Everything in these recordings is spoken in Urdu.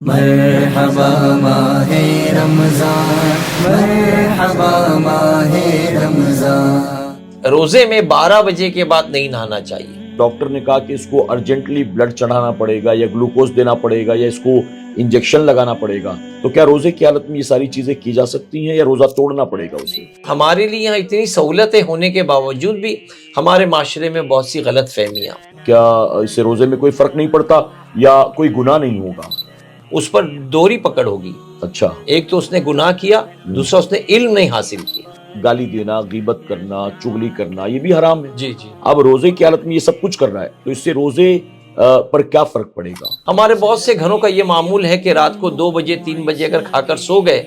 مرحبا ماہ رمضان، مرحبا ماہ رمضان۔ روزے میں 12 بجے کے بعد نہیں نہانا چاہیے۔ ڈاکٹر نے کہا کہ اس کو ارجنٹلی بلڈ چڑھانا پڑے گا یا گلوکوز دینا پڑے گا یا اس کو انجیکشن لگانا پڑے گا، تو کیا روزے کی حالت میں یہ ساری چیزیں کی جا سکتی ہیں یا روزہ توڑنا پڑے گا اسے؟ ہمارے لیے یہاں اتنی سہولتیں ہونے کے باوجود بھی ہمارے معاشرے میں بہت سی غلط فہمیاں، کیا اس سے روزے میں کوئی فرق نہیں پڑتا یا کوئی گناہ نہیں ہوگا؟ اس پر دوہری پکڑ ہوگی۔ اچھا، ایک تو اس نے گناہ کیا، دوسرا اس نے علم نہیں حاصل کیا۔ گالی دینا، غیبت کرنا، چغلی کرنا، یہ بھی حرام ہے۔ جی جی، اب روزے کی حالت میں یہ سب کچھ کر رہا ہے تو اس سے روزے پر کیا فرق پڑے گا؟ ہمارے بہت سے گھروں کا یہ معمول ہے کہ رات کو 2 بجے 3 بجے اگر کھا کر سو گئے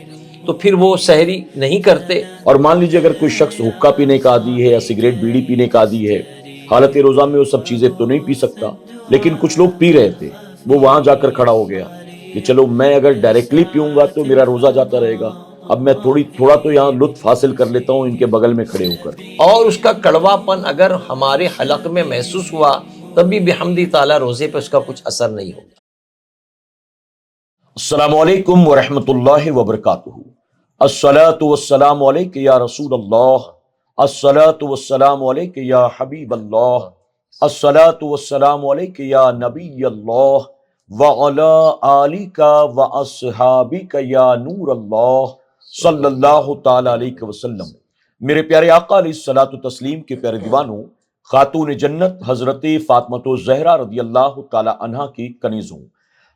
تو پھر وہ سحری نہیں کرتے۔ اور مان لیجیے اگر کوئی شخص حقہ پینے کا عادی ہے یا سگریٹ بیڑی پینے کا عادی ہے، حالت روزہ میں وہ سب چیزیں تو نہیں پی سکتا، لیکن کچھ لوگ پی رہے تھے، وہ وہاں جا کر کھڑا ہو گیا کہ چلو میں اگر ڈائریکٹلی پیوں گا تو میرا روزہ جاتا رہے گا، اب میں تھوڑا تو یہاں لطف حاصل کر لیتا ہوں ان کے بغل میں کھڑے ہو کر۔ اور اس کا کڑوا پن اگر ہمارے حلق میں محسوس ہوا تب بھی بحمد تعالیٰ روزے پہ اس کا کچھ اثر نہیں ہوگا۔ السلام علیکم ورحمۃ اللہ وبرکاتہ۔ الصلاۃ والسلام علیک یا رسول اللہ، الصلاۃ والسلام علیک یا حبیب اللہ، الصلاۃ والسلام علیک یا نبی اللہ، وعلی آلک واصحابک یا نور اللہ، صلی اللہ تعالی علیہ وسلم۔ میرے پیارے آقا علیہ الصلاۃ والتسلیم کے پیارے دیوانوں، خاتون جنت حضرت فاطمہ الزہرا رضی اللہ تعالی عنہا کی کنیزوں،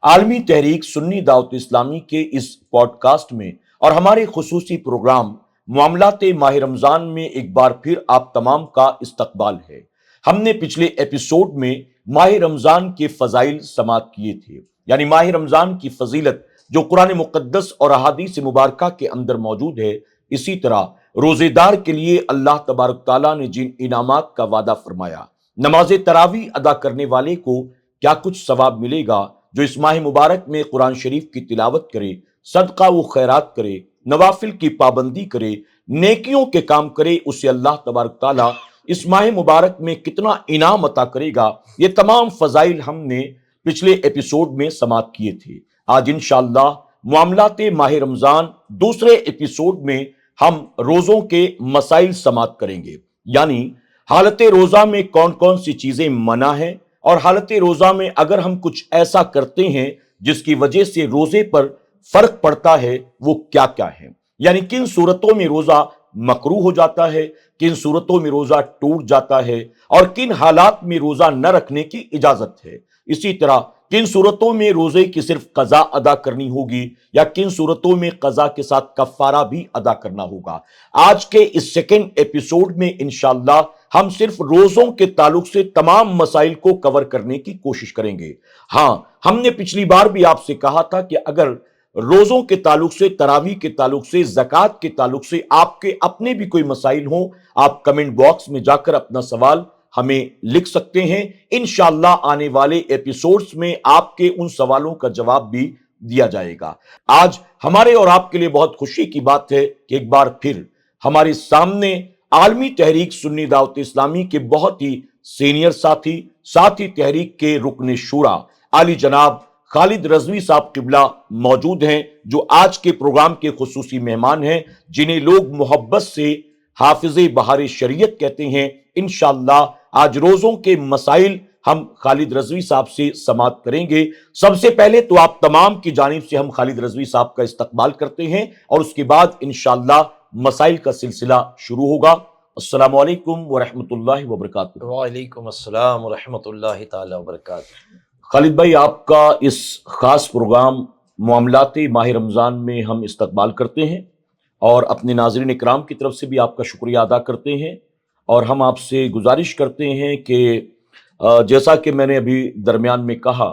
عالمی تحریک سنی دعوت اسلامی کے اس پوڈ کاسٹ میں اور ہمارے خصوصی پروگرام معاملات ماہ رمضان میں ایک بار پھر آپ تمام کا استقبال ہے۔ ہم نے پچھلے ایپیسوڈ میں ماہ رمضان کے فضائل سماعت کیے تھے، یعنی ماہ رمضان کی فضیلت جو قرآن مقدس اور احادیث مبارکہ کے اندر موجود ہے، اسی طرح روزے دار کے لیے اللہ تبارک تعالیٰ نے جن انعامات کا وعدہ فرمایا، نماز تراویح ادا کرنے والے کو کیا کچھ ثواب ملے گا، جو اس ماہ مبارک میں قرآن شریف کی تلاوت کرے، صدقہ و خیرات کرے، نوافل کی پابندی کرے، نیکیوں کے کام کرے، اسے اللہ تبارک تعالیٰ اس ماہ مبارک میں کتنا انعام عطا کرے گا، یہ تمام فضائل ہم نے پچھلے ایپیسوڈ میں سماعت کیے تھے۔ آج انشاءاللہ معاملات ماہ رمضان دوسرے ایپیسوڈ میں ہم روزوں کے مسائل سماعت کریں گے، یعنی حالت روزہ میں کون کون سی چیزیں منع ہیں، اور حالت روزہ میں اگر ہم کچھ ایسا کرتے ہیں جس کی وجہ سے روزے پر فرق پڑتا ہے وہ کیا کیا ہے، یعنی کن صورتوں میں روزہ مکروہ ہو جاتا ہے، کن صورتوں میں روزہ ٹوٹ جاتا ہے، اور کن حالات میں روزہ نہ رکھنے کی اجازت ہے۔ اسی طرح کن صورتوں میں روزے کی صرف قضا ادا کرنی ہوگی یا کن صورتوں میں قضا کے ساتھ کفارہ بھی ادا کرنا ہوگا۔ آج کے اس سیکنڈ ایپیسوڈ میں انشاءاللہ ہم صرف روزوں کے تعلق سے تمام مسائل کو کور کرنے کی کوشش کریں گے۔ ہاں، ہم نے پچھلی بار بھی آپ سے کہا تھا کہ اگر روزوں کے تعلق سے، تراویح کے تعلق سے، زکوٰۃ کے تعلق سے آپ کے اپنے بھی کوئی مسائل ہوں، آپ کمنٹ باکس میں جا کر اپنا سوال ہمیں لکھ سکتے ہیں۔ انشاءاللہ آنے والے ایپیسوڈز میں آپ کے ان سوالوں کا جواب بھی دیا جائے گا۔ آج ہمارے اور آپ کے لیے بہت خوشی کی بات ہے کہ ایک بار پھر ہمارے سامنے عالمی تحریک سنی دعوت اسلامی کے بہت ہی سینئر ساتھی تحریک کے رکن شورا عالی جناب خالد رضوی صاحب قبلہ موجود ہیں، جو آج کے پروگرام کے خصوصی مہمان ہیں، جنہیں لوگ محبت سے حافظ بہار شریعت کہتے ہیں۔ انشاءاللہ آج روزوں کے مسائل ہم خالد رضوی صاحب سے سماعت کریں گے۔ سب سے پہلے تو آپ تمام کی جانب سے ہم خالد رضوی صاحب کا استقبال کرتے ہیں اور اس کے بعد انشاءاللہ مسائل کا سلسلہ شروع ہوگا۔ السلام علیکم ورحمۃ اللہ وبرکاتہ۔ وعلیکم السلام ورحمۃ اللہ تعالیٰ وبرکاتہ۔ خالد بھائی، آپ کا اس خاص پروگرام معاملات ماہ رمضان میں ہم استقبال کرتے ہیں اور اپنے ناظرین اکرام کی طرف سے بھی آپ کا شکریہ ادا کرتے ہیں، اور ہم آپ سے گزارش کرتے ہیں کہ جیسا کہ میں نے ابھی درمیان میں کہا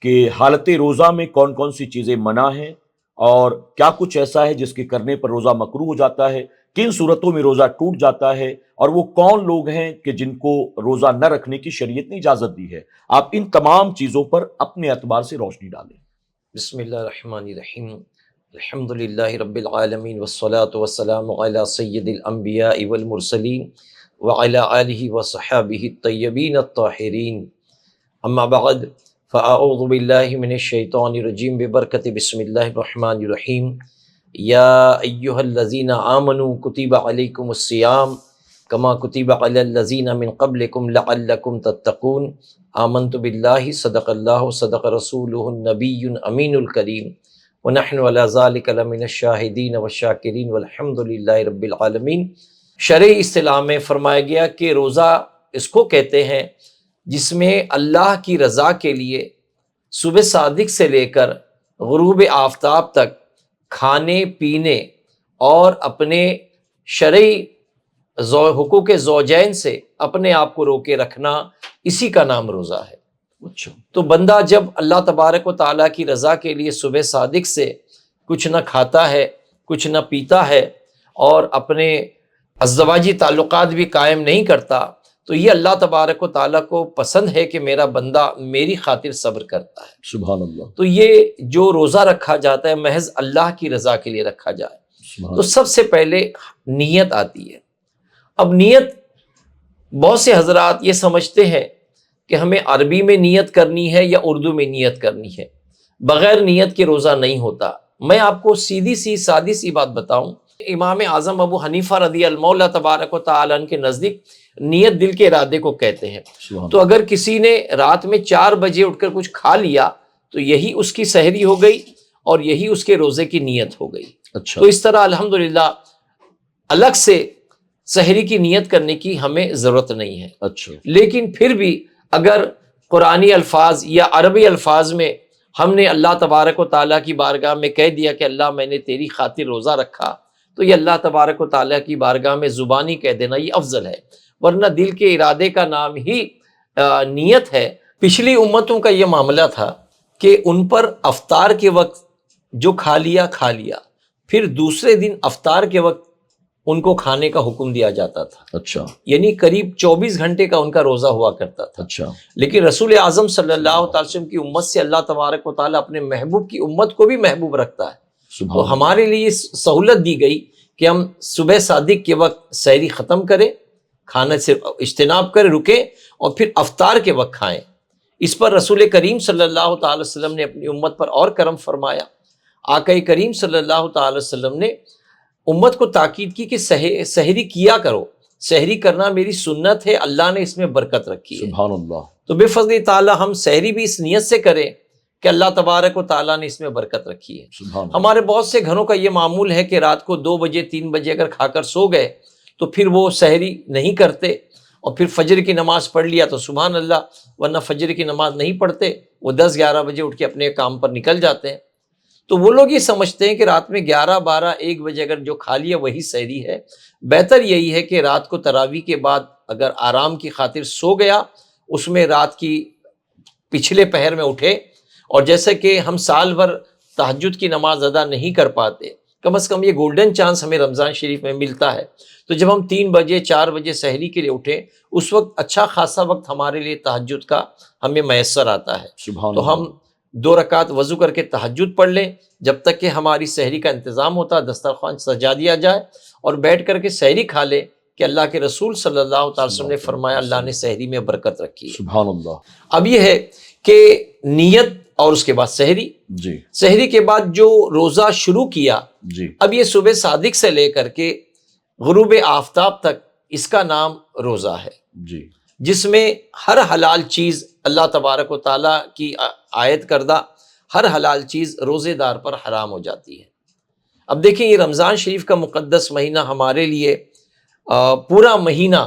کہ حالت روزہ میں کون کون سی چیزیں منع ہیں اور کیا کچھ ایسا ہے جس کے کرنے پر روزہ مکروہ ہو جاتا ہے، کن صورتوں میں روزہ ٹوٹ جاتا ہے، اور وہ کون لوگ ہیں کہ جن کو روزہ نہ رکھنے کی شریعت نے اجازت دی ہے۔ آپ ان تمام چیزوں پر اپنے اعتبار سے روشنی ڈالیں۔ بسم اللہ الرحمن الرحیم، الحمد للہ رب العالمین والصلاة والسلام علی سید الانبیاء والمرسلین وعلی آلہ وصحابہ الطیبین الطاہرین، اما بعد فاعوذ باللہ من الشیطان الرجیم ببرکت بسم اللہ الرحمن الرحیم یا ایہا الذین آمنوا کتب علیکم الصیام کما کتب علی الذین من قبلکم لعلکم تتقون آمنت باللہ صدق اللہ صدق رسولہ النبی امین الکریم ونحن علی ذلک لمن الشاہدین والشاکرین والحمد للہ رب العالمین۔ شرعی اصطلاح میں فرمایا گیا کہ روزہ اس کو کہتے ہیں جس میں اللہ کی رضا کے لیے صبح صادق سے لے کر غروب آفتاب تک کھانے پینے اور اپنے شرعی حقوق زوجین سے اپنے آپ کو روکے رکھنا، اسی کا نام روزہ ہے۔ اچھا، تو بندہ جب اللہ تبارک و تعالیٰ کی رضا کے لیے صبح صادق سے کچھ نہ کھاتا ہے، کچھ نہ پیتا ہے اور اپنے ازدواجی تعلقات بھی قائم نہیں کرتا، تو یہ اللہ تبارک و تعالیٰ کو پسند ہے کہ میرا بندہ میری خاطر صبر کرتا ہے۔ سبحان اللہ، تو یہ جو روزہ رکھا جاتا ہے محض اللہ کی رضا کے لیے رکھا جائے۔ سبحان تو سب سے پہلے نیت آتی ہے۔ اب نیت بہت سے حضرات یہ سمجھتے ہیں کہ ہمیں عربی میں نیت کرنی ہے یا اردو میں نیت کرنی ہے، بغیر نیت کے روزہ نہیں ہوتا۔ میں آپ کو سیدھی سی سادی سی بات بتاؤں، امام اعظم ابو حنیفہ رضی اللہ تبارک و تعالیٰ عنہ کے نزدیک نیت دل کے ارادے کو کہتے ہیں۔ سبحان تو اگر کسی نے رات میں 4 بجے اٹھ کر کچھ کھا لیا تو یہی اس کی سحری ہو گئی اور یہی اس کے روزے کی نیت ہو گئی۔ اچھا، تو اس طرح الحمدللہ الگ سے سحری کی نیت کرنے کی ہمیں ضرورت نہیں ہے۔ اچھا، لیکن پھر بھی اگر قرآنی الفاظ یا عربی الفاظ میں ہم نے اللہ تبارک و تعالیٰ کی بارگاہ میں کہہ دیا کہ اللہ میں نے تیری خاطر روزہ رکھا، تو یہ اللہ تبارک و تعالیٰ کی بارگاہ میں زبانی کہہ دینا یہ افضل ہے، ورنہ دل کے ارادے کا نام ہی نیت ہے۔ پچھلی امتوں کا یہ معاملہ تھا کہ ان پر افطار کے وقت جو کھا لیا، پھر دوسرے دن افطار کے وقت ان کو کھانے کا حکم دیا جاتا تھا، اچھا، یعنی قریب 24 گھنٹے کا ان کا روزہ ہوا کرتا تھا۔ اچھا، لیکن رسول اعظم صلی اللہ تعالی وسلم کی امت سے اللہ تبارک و تعالیٰ اپنے محبوب کی امت کو بھی محبوب رکھتا ہے، سبحان تو ہمارے لیے سہولت دی گئی کہ ہم صبح صادق کے وقت سحری ختم کریں، کھانے سے اجتناب کریں، رکیں اور پھر افطار کے وقت کھائیں۔ اس پر رسول کریم صلی اللہ تعالی وسلم نے اپنی امت پر اور کرم فرمایا۔ آقا کریم صلی اللہ تعالی وسلم نے امت کو تاکید کی کہ سحری کیا کرو، سحری کرنا میری سنت ہے، اللہ نے اس میں برکت رکھی ہے۔ سبحان اللہ، تو بے فضل تعالیٰ ہم سحری بھی اس نیت سے کریں کہ اللہ تبارک و تعالیٰ نے اس میں برکت رکھی ہے۔ سبحان اللہ، ہمارے بہت سے گھروں کا یہ معمول ہے کہ رات کو 2 بجے 3 بجے اگر کھا کر سو گئے تو پھر وہ سحری نہیں کرتے اور پھر فجر کی نماز پڑھ لیا تو سبحان اللہ، ورنہ فجر کی نماز نہیں پڑھتے، وہ 10-11 بجے اٹھ کے اپنے کام پر نکل جاتے ہیں۔ تو وہ لوگ یہ سمجھتے ہیں کہ رات میں 11, 12, 1 بجے اگر جو کھا لیا وہی سحری ہے۔ بہتر یہی ہے کہ رات کو تراویح کے بعد اگر آرام کی خاطر سو گیا، اس میں رات کی پچھلے پہر میں اٹھے، اور جیسے کہ ہم سال بھر تہجد کی نماز ادا نہیں کر پاتے، کم از کم یہ گولڈن چانس ہمیں رمضان شریف میں ملتا ہے، تو جب ہم 3 بجے 4 بجے سحری کے لیے اٹھیں، اس وقت اچھا خاصا وقت ہمارے لیے تہجد کا ہمیں میسر آتا ہے۔ سبحان تو ہم 2 رکعت وضو کر کے تہجد پڑھ لیں، جب تک کہ ہماری سحری کا انتظام ہوتا ہے دسترخوان سجا دیا جائے اور بیٹھ کر کے سحری کھا لیں کہ اللہ کے رسول صلی اللہ تعالی وسلم نے فرمایا اللہ نے سحری میں برکت رکھی ہے۔ سبحان اللہ، اب یہ ہے کہ نیت اور اس کے بعد سحری، جی سحری کے بعد جو روزہ شروع کیا، جی، اب یہ صبح صادق سے لے کر کے غروب آفتاب تک اس کا نام روزہ ہے، جی، جس میں ہر حلال چیز اللہ تبارک و تعالیٰ کی آیت کردہ ہر حلال چیز روزے دار پر حرام ہو جاتی ہے۔ اب دیکھیں یہ رمضان شریف کا مقدس مہینہ ہمارے لیے پورا مہینہ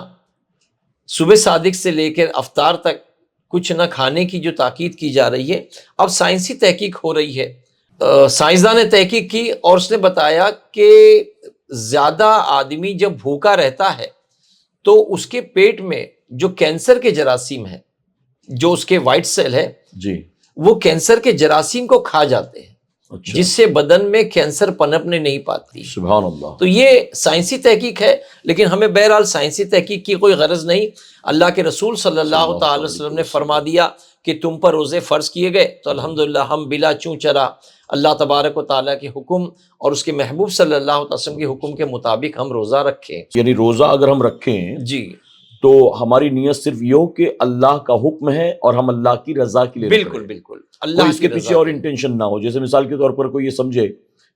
صبح صادق سے لے کر افطار تک کچھ نہ کھانے کی جو تاکید کی جا رہی ہے، اب سائنسی تحقیق ہو رہی ہے۔ سائنسداں نے تحقیق کی اور اس نے بتایا کہ زیادہ آدمی جب بھوکا رہتا ہے تو اس کے پیٹ میں جو کینسر کے جراثیم ہیں، جو اس کے وائٹ سیل ہے، جی، وہ کینسر کے جراثیم کو کھا جاتے ہیں، اچھا، جس سے بدن میں کینسر پنپنے نہیں پاتی۔ سبحان اللہ، تو یہ سائنسی تحقیق ہے، لیکن ہمیں بہرحال سائنسی تحقیق کی کوئی غرض نہیں۔ اللہ کے رسول صلی اللہ تعالی وسلم نے فرما دیا کہ تم پر روزے فرض کیے گئے، تو الحمدللہ ہم بلا چوں چرا اللہ تبارک و تعالیٰ کے حکم اور اس کے محبوب صلی اللہ علیہ وسلم کے حکم کے مطابق ہم روزہ رکھیں۔ یعنی روزہ اگر ہم رکھیں جی، تو ہماری نیت صرف یہ ہو کہ اللہ کا حکم ہے اور ہم اللہ کی رضا کے لیے بالکل بالکل اللہ اس کے پیچھے اور انٹینشن نہ ہو. جیسے مثال کے طور پر کوئی یہ سمجھے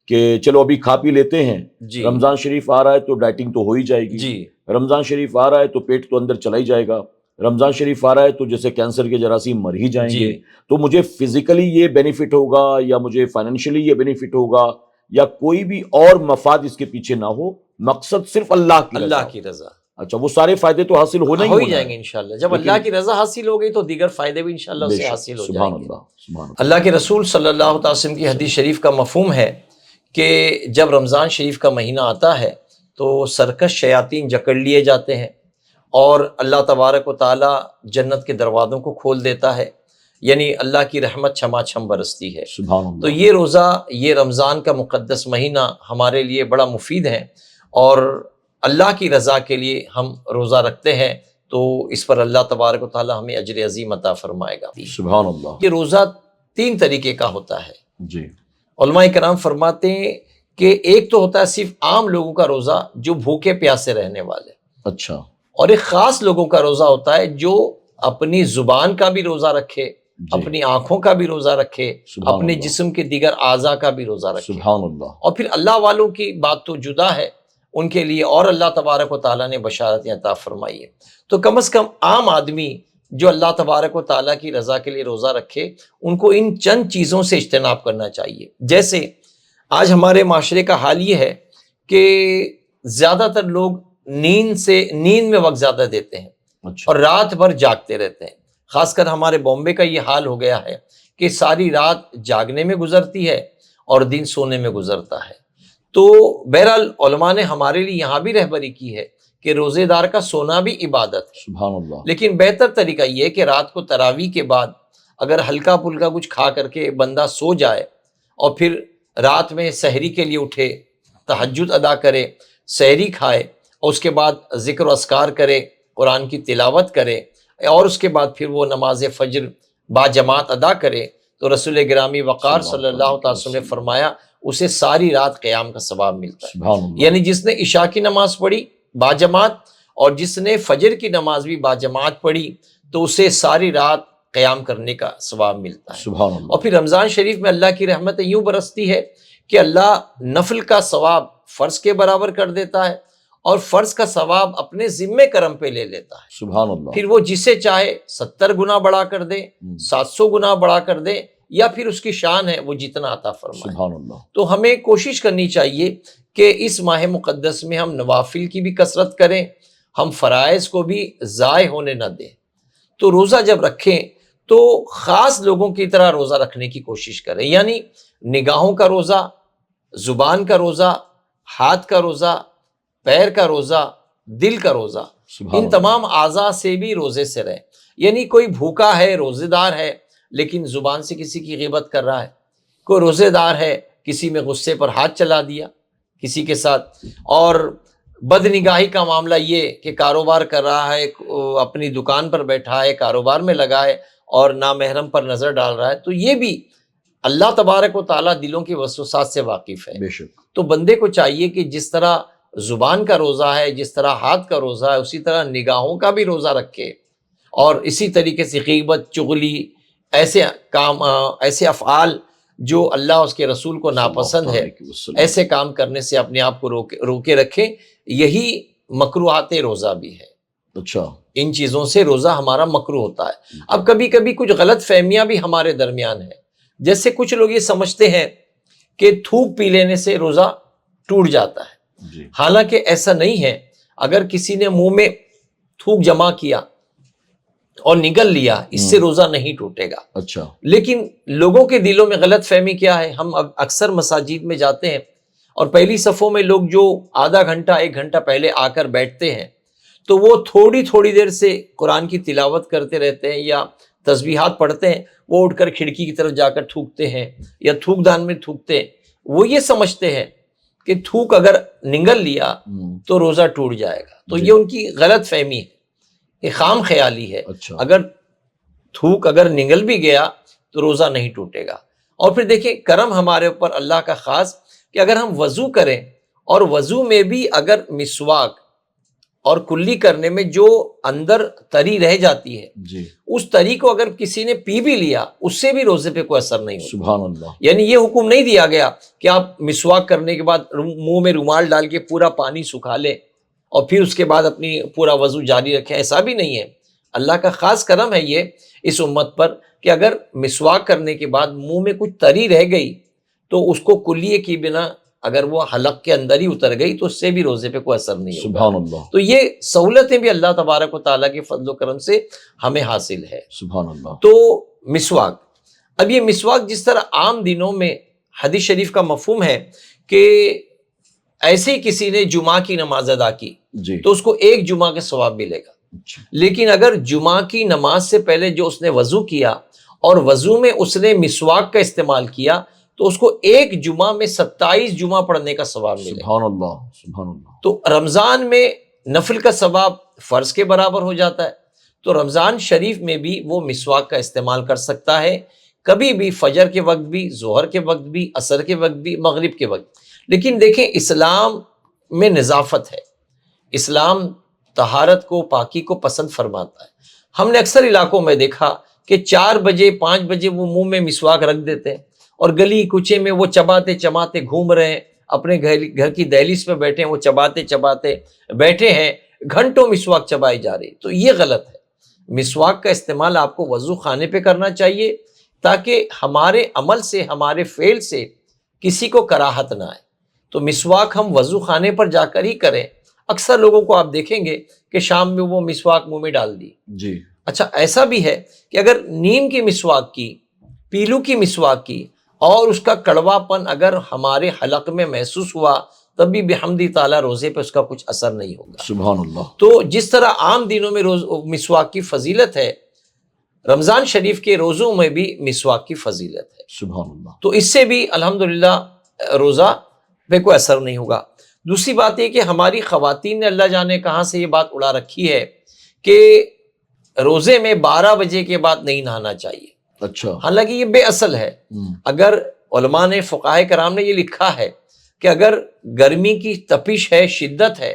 کہ چلو ابھی کھا پی لیتے ہیں, جی رمضان شریف آ رہا ہے تو ڈائٹنگ تو ہو ہی جائے گی, جی رمضان شریف آ رہا ہے تو پیٹ تو اندر چلا ہی جائے گا, رمضان شریف آ رہا ہے تو جیسے کینسر کے جراثیم مر ہی جائیں گے, تو مجھے فزیکلی یہ بینیفٹ ہوگا یا مجھے فائنینشلی یہ بینیفٹ ہوگا یا کوئی بھی اور مفاد اس کے پیچھے نہ ہو, مقصد صرف اللہ کی رضا. اچھا, وہ سارے فائدے تو حاصل ہونا ہو ہی ہی جائیں گے انشاءاللہ. جب اللہ کی رضا حاصل ہو گئی تو دیگر فائدے بھی انشاءاللہ اس سے حاصل ہو جائیں گے. سبحان اللہ. اللہ کے رسول صلی اللہ علیہ وسلم کی حدیث شریف کا مفہوم ہے کہ جب رمضان شریف کا مہینہ آتا ہے تو سرکش شیاطین جکڑ لیے جاتے ہیں اور اللہ تبارک و تعالی جنت کے دروازوں کو کھول دیتا ہے, یعنی اللہ کی رحمت چھما چھم برستی ہے. سبحان اللہ. تو یہ روزہ, یہ رمضان کا مقدس مہینہ ہمارے لیے بڑا مفید ہے اور اللہ کی رضا کے لیے ہم روزہ رکھتے ہیں تو اس پر اللہ تبارک و تعالی ہمیں اجر عظیم عطا فرمائے گا. سبحان اللہ. یہ روزہ 3 طریقے کا ہوتا ہے. جی, علماء کرام فرماتے ہیں کہ ایک تو ہوتا ہے صرف عام لوگوں کا روزہ جو بھوکے پیاسے رہنے والے, اچھا, اور ایک خاص لوگوں کا روزہ ہوتا ہے جو اپنی زبان کا بھی روزہ رکھے, اپنی آنکھوں کا بھی روزہ رکھے, اپنے جسم کے دیگر اعضاء کا بھی روزہ رکھے. سبحان اللہ. اور پھر اللہ والوں کی بات تو جدا ہے, ان کے لیے اور اللہ تبارک و تعالیٰ نے بشارتیں عطا فرمائی ہے. تو کم از کم عام آدمی جو اللہ تبارک و تعالیٰ کی رضا کے لیے روزہ رکھے, ان کو ان چند چیزوں سے اجتناب کرنا چاہیے. جیسے آج ہمارے معاشرے کا حال یہ ہے کہ زیادہ تر لوگ نیند میں وقت زیادہ دیتے ہیں اور رات بھر جاگتے رہتے ہیں. خاص کر ہمارے بامبے کا یہ حال ہو گیا ہے کہ ساری رات جاگنے میں گزرتی ہے اور دن سونے میں گزرتا ہے. تو بہرحال علماء نے ہمارے لیے یہاں بھی رہبری کی ہے کہ روزے دار کا سونا بھی عبادت ہے. سبحان اللہ. لیکن بہتر طریقہ یہ ہے کہ رات کو تراویح کے بعد اگر ہلکا پھلکا کچھ کھا کر کے بندہ سو جائے اور پھر رات میں سحری کے لیے اٹھے, تہجد ادا کرے, سحری کھائے اور اس کے بعد ذکر و اذکار کرے, قرآن کی تلاوت کرے اور اس کے بعد پھر وہ نماز فجر با جماعت ادا کرے, تو رسول گرامی وقار صلی اللہ تعالی وسلم نے فرمایا اسے ساری رات قیام کا ثواب ملتا ہے. سبحان اللہ. یعنی جس نے عشاء کی نماز پڑھی با جماعت اور جس نے فجر کی نماز بھی با جماعت پڑھی تو اسے ساری رات قیام کرنے کا ثواب ملتا ہے. سبحان اللہ. اور پھر رمضان شریف میں اللہ کی رحمت یوں برستی ہے کہ اللہ نفل کا ثواب فرض کے برابر کر دیتا ہے اور فرض کا ثواب اپنے ذمے کرم پہ لے لیتا ہے. سبحان اللہ. پھر وہ جسے چاہے 70 گنا بڑھا کر دے, 700 گنا بڑھا کر دے, یا پھر اس کی شان ہے وہ جتنا عطا فرمائے. سبحان اللہ. تو ہمیں کوشش کرنی چاہیے کہ اس ماہ مقدس میں ہم نوافل کی بھی کثرت کریں, ہم فرائض کو بھی ضائع ہونے نہ دیں. تو روزہ جب رکھیں تو خاص لوگوں کی طرح روزہ رکھنے کی کوشش کریں, یعنی نگاہوں کا روزہ, زبان کا روزہ, ہاتھ کا روزہ, پیر کا روزہ, دل کا روزہ, ان تمام اعضاء سے بھی روزے سے رہیں. یعنی کوئی بھوکا ہے, روزے دار ہے, لیکن زبان سے کسی کی غیبت کر رہا ہے, کوئی روزے دار ہے کسی میں غصے پر ہاتھ چلا دیا کسی کے ساتھ, اور بد نگاہی کا معاملہ یہ کہ کاروبار کر رہا ہے, اپنی دکان پر بیٹھا ہے, کاروبار میں لگا ہے اور نامحرم پر نظر ڈال رہا ہے, تو یہ بھی اللہ تبارک و تعالیٰ دلوں کے وسوسات سے واقف ہے. بے شک. تو بندے کو چاہیے کہ جس طرح زبان کا روزہ ہے, جس طرح ہاتھ کا روزہ ہے, اسی طرح نگاہوں کا بھی روزہ رکھے, اور اسی طریقے سے غیبت, چغلی, ایسے کام, ایسے افعال جو اللہ اس کے رسول کو ناپسند ہے, ایسے کام کرنے سے اپنے آپ کو روکے رکھیں. یہی مکروہات روزہ بھی ہے. اچھا, ان چیزوں سے روزہ ہمارا مکروہ ہوتا ہے. اب کبھی کبھی کچھ غلط فہمیاں بھی ہمارے درمیان ہیں. جیسے کچھ لوگ یہ سمجھتے ہیں کہ تھوک پی لینے سے روزہ ٹوٹ جاتا ہے. حالانکہ ایسا نہیں ہے. اگر کسی نے منہ میں تھوک جمع کیا اور نگل لیا, اس سے روزہ نہیں ٹوٹے گا. اچھا. لیکن لوگوں کے دلوں میں غلط فہمی کیا ہے, ہم اکثر مساجد میں جاتے ہیں اور پہلی صفوں میں لوگ جو آدھا گھنٹہ 1 گھنٹہ پہلے آ کر بیٹھتے ہیں تو وہ تھوڑی دیر سے قرآن کی تلاوت کرتے رہتے ہیں یا تسبیحات پڑھتے ہیں, وہ اٹھ کر کھڑکی کی طرف جا کر تھوکتے ہیں یا تھوک دان میں تھوکتے ہیں. وہ یہ سمجھتے ہیں کہ تھوک اگر نگل لیا تو روزہ ٹوٹ جائے گا. تو یہ ان کی غلط فہمی ہے, یہ خام خیالی ہے. اگر تھوک اگر نگل بھی گیا تو روزہ نہیں ٹوٹے گا. اور پھر دیکھیں کرم ہمارے اوپر اللہ کا خاص کہ اگر ہم وضو کریں اور وضو میں بھی اگر مسواک اور کلی کرنے میں جو اندر تری رہ جاتی ہے جی اس تری کو اگر کسی نے پی بھی لیا اس سے بھی روزے پہ کوئی اثر نہیں ہوتا. سبحان اللہ. یعنی یہ حکم نہیں دیا گیا کہ آپ مسواک کرنے کے بعد منہ میں رومال ڈال کے پورا پانی سکھا لیں اور پھر اس کے بعد اپنی پورا وضو جاری رکھیں، ایسا بھی نہیں ہے. اللہ کا خاص کرم ہے یہ اس امت پر کہ اگر مسواک کرنے کے بعد منہ میں کچھ تری رہ گئی تو اس کو کلیے کی بنا اگر وہ حلق کے اندر ہی اتر گئی تو اس سے بھی روزے پہ کوئی اثر نہیں ہوگا. سبحان اللہ. تو یہ سہولتیں بھی اللہ تبارک و تعالیٰ کے فضل و کرم سے ہمیں حاصل ہے. سبحان اللہ. تو مسواک، اب یہ مسواک جس طرح عام دنوں میں حدیث شریف کا مفہوم ہے کہ ایسے ہی کسی نے جمعہ کی نماز ادا کی جی تو اس کو ایک جمعہ کے ثواب ملے گا. اچھا. لیکن اگر جمعہ کی نماز سے پہلے جو اس نے وضو کیا اور وضو میں اس نے مسواک کا استعمال کیا تو اس کو ایک جمعہ میں 27 جمعہ پڑھنے کا ثواب ملے گا. سبحان اللہ. سبحان اللہ. تو رمضان میں نفل کا ثواب فرض کے برابر ہو جاتا ہے. تو رمضان شریف میں بھی وہ مسواک کا استعمال کر سکتا ہے، کبھی بھی، فجر کے وقت بھی، ظہر کے وقت بھی، عصر کے وقت بھی، مغرب کے وقت. لیکن دیکھیں اسلام میں نظافت ہے، اسلام طہارت کو، پاکی کو پسند فرماتا ہے. ہم نے اکثر علاقوں میں دیکھا کہ 4 بجے 5 بجے وہ منہ میں مسواک رکھ دیتے ہیں اور گلی کوچے میں وہ چباتے چباتے گھوم رہے ہیں، اپنے گھر کی دہلیز پہ بیٹھے ہیں، وہ چباتے چباتے بیٹھے ہیں، گھنٹوں مسواک چبائی جا رہی. تو یہ غلط ہے. مسواک کا استعمال آپ کو وضو خانے پہ کرنا چاہیے تاکہ ہمارے عمل سے، ہمارے فعل سے کسی کو کراہت نہ آئے. تو مسواک ہم وضو خانے پر جا کر ہی کریں. اکثر لوگوں کو آپ دیکھیں گے کہ شام میں وہ مسواک منہ میں ڈال دی. جی. اچھا ایسا بھی ہے کہ اگر نیم کی مسواک کی، پیلو کی مسواک کی اور اس کا کڑوا پن اگر ہمارے حلق میں محسوس ہوا تب بھی بحمد تعالیٰ روزے پہ اس کا کچھ اثر نہیں ہوگا. سبحان اللہ. تو جس طرح عام دنوں میں مسواک کی فضیلت ہے، رمضان شریف کے روزوں میں بھی مسواک کی فضیلت ہے. سبحان اللہ. تو اس سے بھی الحمدللہ روزہ پہ کوئی اثر نہیں ہوگا. دوسری بات یہ کہ ہماری خواتین نے اللہ جانے کہاں سے یہ بات اڑا رکھی ہے کہ روزے میں 12 بجے کے بعد نہیں نہانا چاہیے. اچھا. حالانکہ یہ بے اصل ہے. اگر علماء نے، فقہائے کرام نے یہ لکھا ہے کہ اگر گرمی کی تپش ہے، شدت ہے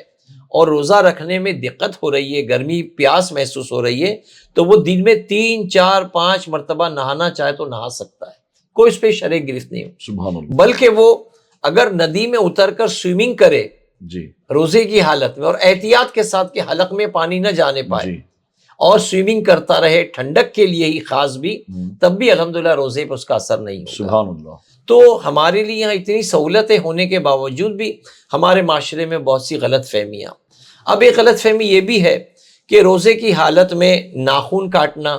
اور روزہ رکھنے میں دقت ہو رہی ہے، گرمی پیاس محسوس ہو رہی ہے تو وہ دن میں 3 4 5 مرتبہ نہانا چاہے تو نہا سکتا ہے، کوئی اس پہ شرع گرفت نہیں. سبحان اللہ. بلکہ وہ اگر ندی میں اتر کر سوئمنگ کرے جی روزے کی حالت میں اور احتیاط کے ساتھ کہ حلق میں پانی نہ جانے پائے جی. اور سوئمنگ کرتا رہے ٹھنڈک کے لیے ہی خاص بھی، تب بھی الحمدللہ روزے پہ اس کا اثر نہیں ہوگا. سبحان اللہ. تو ہمارے لیے یہاں اتنی سہولتیں ہونے کے باوجود بھی ہمارے معاشرے میں بہت سی غلط فہمیاں. اب ایک غلط فہمی یہ بھی ہے کہ روزے کی حالت میں ناخن کاٹنا،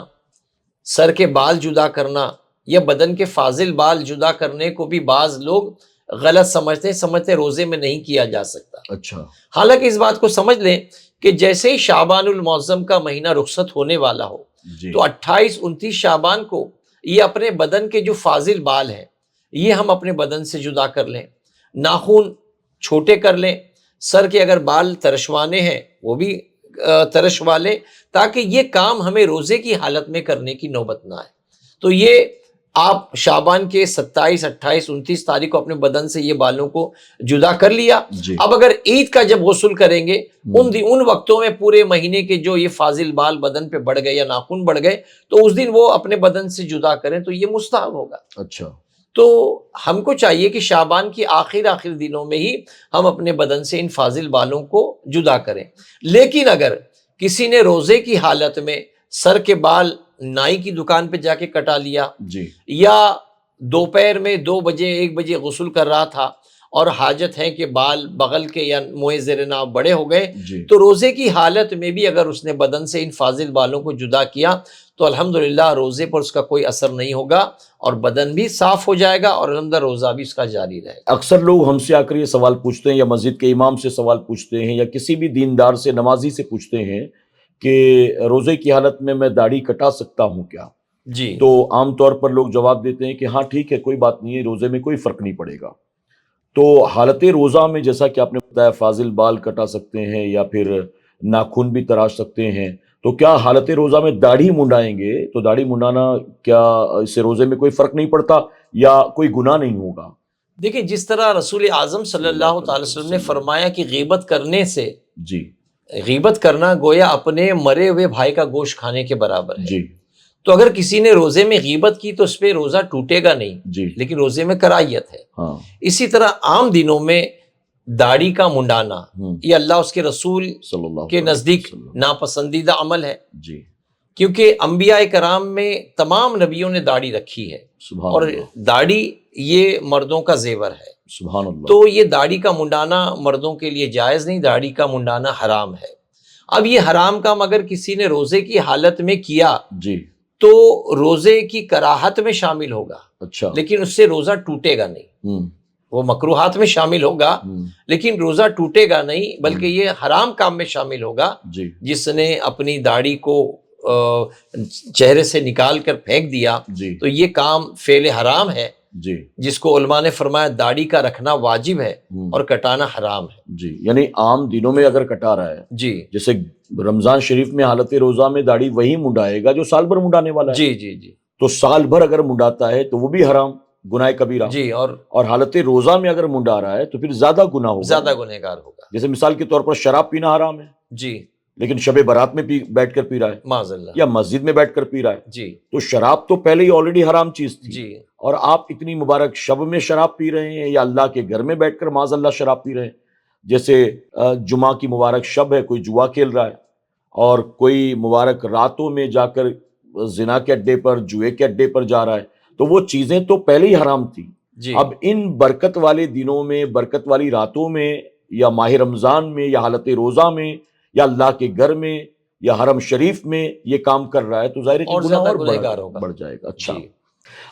سر کے بال جدا کرنا یا بدن کے فاضل بال جدا کرنے کو بھی بعض لوگ غلط سمجھتے روزے میں نہیں کیا جا سکتا. اچھا. حالانکہ اس بات کو سمجھ لیں کہ جیسے ہی شعبان المعظم کا مہینہ رخصت ہونے والا ہو جی. تو 28 29 شعبان کو یہ اپنے بدن کے جو فاضل بال ہیں یہ ہم اپنے بدن سے جدا کر لیں، ناخن چھوٹے کر لیں، سر کے اگر بال ترشوانے ہیں وہ بھی ترشوا لیں تاکہ یہ کام ہمیں روزے کی حالت میں کرنے کی نوبت نہ آئے. تو یہ آپ شعبان کے 27 28 29 تاریخ کو اپنے بدن سے یہ بالوں کو جدا کر لیا. جی. اب اگر عید کا جب غسل کریں گے ان وقتوں میں پورے مہینے کے جو یہ فاضل بال بدن پہ بڑھ گئے یا ناخن بڑھ گئے تو اس دن وہ اپنے بدن سے جدا کریں تو یہ مستحب ہوگا. اچھا. تو ہم کو چاہیے کہ شعبان کی آخر دنوں میں ہی ہم اپنے بدن سے ان فاضل بالوں کو جدا کریں. لیکن اگر کسی نے روزے کی حالت میں سر کے بال نائی کی دکان پہ جا کے کٹا لیا جی. یا دوپہر میں 2 بجے 1 بجے غسل کر رہا تھا اور حاجت ہے کہ بال بغل کے یا منہ زیر ناف بڑے ہو گئے جی. تو روزے کی حالت میں بھی اگر اس نے بدن سے ان فاضل بالوں کو جدا کیا تو الحمدللہ روزے پر اس کا کوئی اثر نہیں ہوگا اور بدن بھی صاف ہو جائے گا اور الحمدللہ روزہ بھی اس کا جاری رہے گا. اکثر لوگ ہم سے آ کر یہ سوال پوچھتے ہیں یا مسجد کے امام سے سوال پوچھتے ہیں یا کسی بھی دیندار سے، نمازی سے پوچھتے ہیں کہ روزے کی حالت میں داڑھی کٹا سکتا ہوں کیا؟ جی. تو عام طور پر لوگ جواب دیتے ہیں کہ ہاں ٹھیک ہے، کوئی بات نہیں ہے، روزے میں کوئی فرق نہیں پڑے گا. تو حالت روزہ میں جیسا کہ آپ نے بتایا فاضل بال کٹا سکتے ہیں یا پھر ناخن بھی تراش سکتے ہیں، تو کیا حالت روزہ میں داڑھی منڈائیں گے تو داڑھی منڈانا کیا اس سے روزے میں کوئی فرق نہیں پڑتا یا کوئی گناہ نہیں ہوگا؟ دیکھیں جس طرح رسول اعظم صلی اللہ تعالی وسلم نے فرمایا کہ غیبت کرنے سے جی غیبت کرنا گویا اپنے مرے ہوئے بھائی کا گوشت کھانے کے برابر ہے. جی تو اگر کسی نے روزے میں غیبت کی تو اس پہ روزہ ٹوٹے گا نہیں, جی لیکن روزے میں کراہیت ہے. ہاں اسی طرح عام دنوں میں داڑھی کا منڈانا یہ اللہ اس کے رسول صلی اللہ کے علیہ نزدیک وسلم. ناپسندیدہ عمل ہے, جی کیونکہ انبیاء کرام میں تمام نبیوں نے داڑھی رکھی ہے, سبحان اور اللہ داڑھی یہ مردوں کا زیور ہے. سبحان اللہ. تو یہ داڑھی کا منڈانا مردوں کے لیے جائز نہیں, داڑھی کا منڈانا حرام ہے. اب یہ حرام کام اگر کسی نے روزے کی حالت میں کیا جی تو روزے کی کراہت میں شامل ہوگا, اچھا. لیکن اس سے روزہ ٹوٹے گا نہیں. ہوں وہ مکروہات میں شامل ہوگا ہوں لیکن روزہ ٹوٹے گا نہیں, بلکہ یہ حرام کام میں شامل ہوگا. جی جس نے اپنی داڑھی کو چہرے سے نکال کر پھینک دیا جی تو یہ کام فعل حرام ہے, جی جس کو علماء نے فرمایا داڑھی کا رکھنا واجب ہے ہوں. اور کٹانا حرام ہے. جی یعنی عام دنوں میں اگر کٹا رہا ہے, جی جیسے رمضان شریف میں حالت روزہ میں داڑھی وہی منڈائے گا جو سال بھر منڈانے والا ہے. جی جی جی تو سال بھر اگر منڈاتا ہے تو وہ بھی حرام, گناہ کبیرہ. جی, اور حالت روزہ میں اگر منڈا رہا ہے تو پھر زیادہ گناہ ہوگا. زیادہ گنہگار ہوگا. جیسے مثال کے طور پر شراب پینا حرام ہے, جی لیکن شب برات میں بیٹھ کر پی رہا ہے, معاذ اللہ. یا مسجد میں بیٹھ کر پی رہا ہے. جی تو شراب تو پہلے ہی آلریڈی حرام چیز تھی, جی اور آپ اتنی مبارک شب میں شراب پی رہے ہیں, یا اللہ کے گھر میں بیٹھ کر معاذ اللہ شراب پی رہے ہیں. جیسے جمعہ کی مبارک شب ہے, کوئی جوا کھیل رہا ہے, اور کوئی مبارک راتوں میں جا کر زنا کے اڈے پر, جوئے کے اڈے پر جا رہا ہے, تو وہ چیزیں تو پہلے ہی حرام تھی. جی اب ان برکت والے دنوں میں, برکت والی راتوں میں, یا ماہ رمضان میں, یا حالت روزہ میں, یا اللہ کے گھر میں, یا حرم شریف میں یہ کام کر رہا ہے, تو ظاہر ہے کہ اور گناہ زیادہ اور گنہگار ہوگا. بڑھ جائے گا. اچھا, جی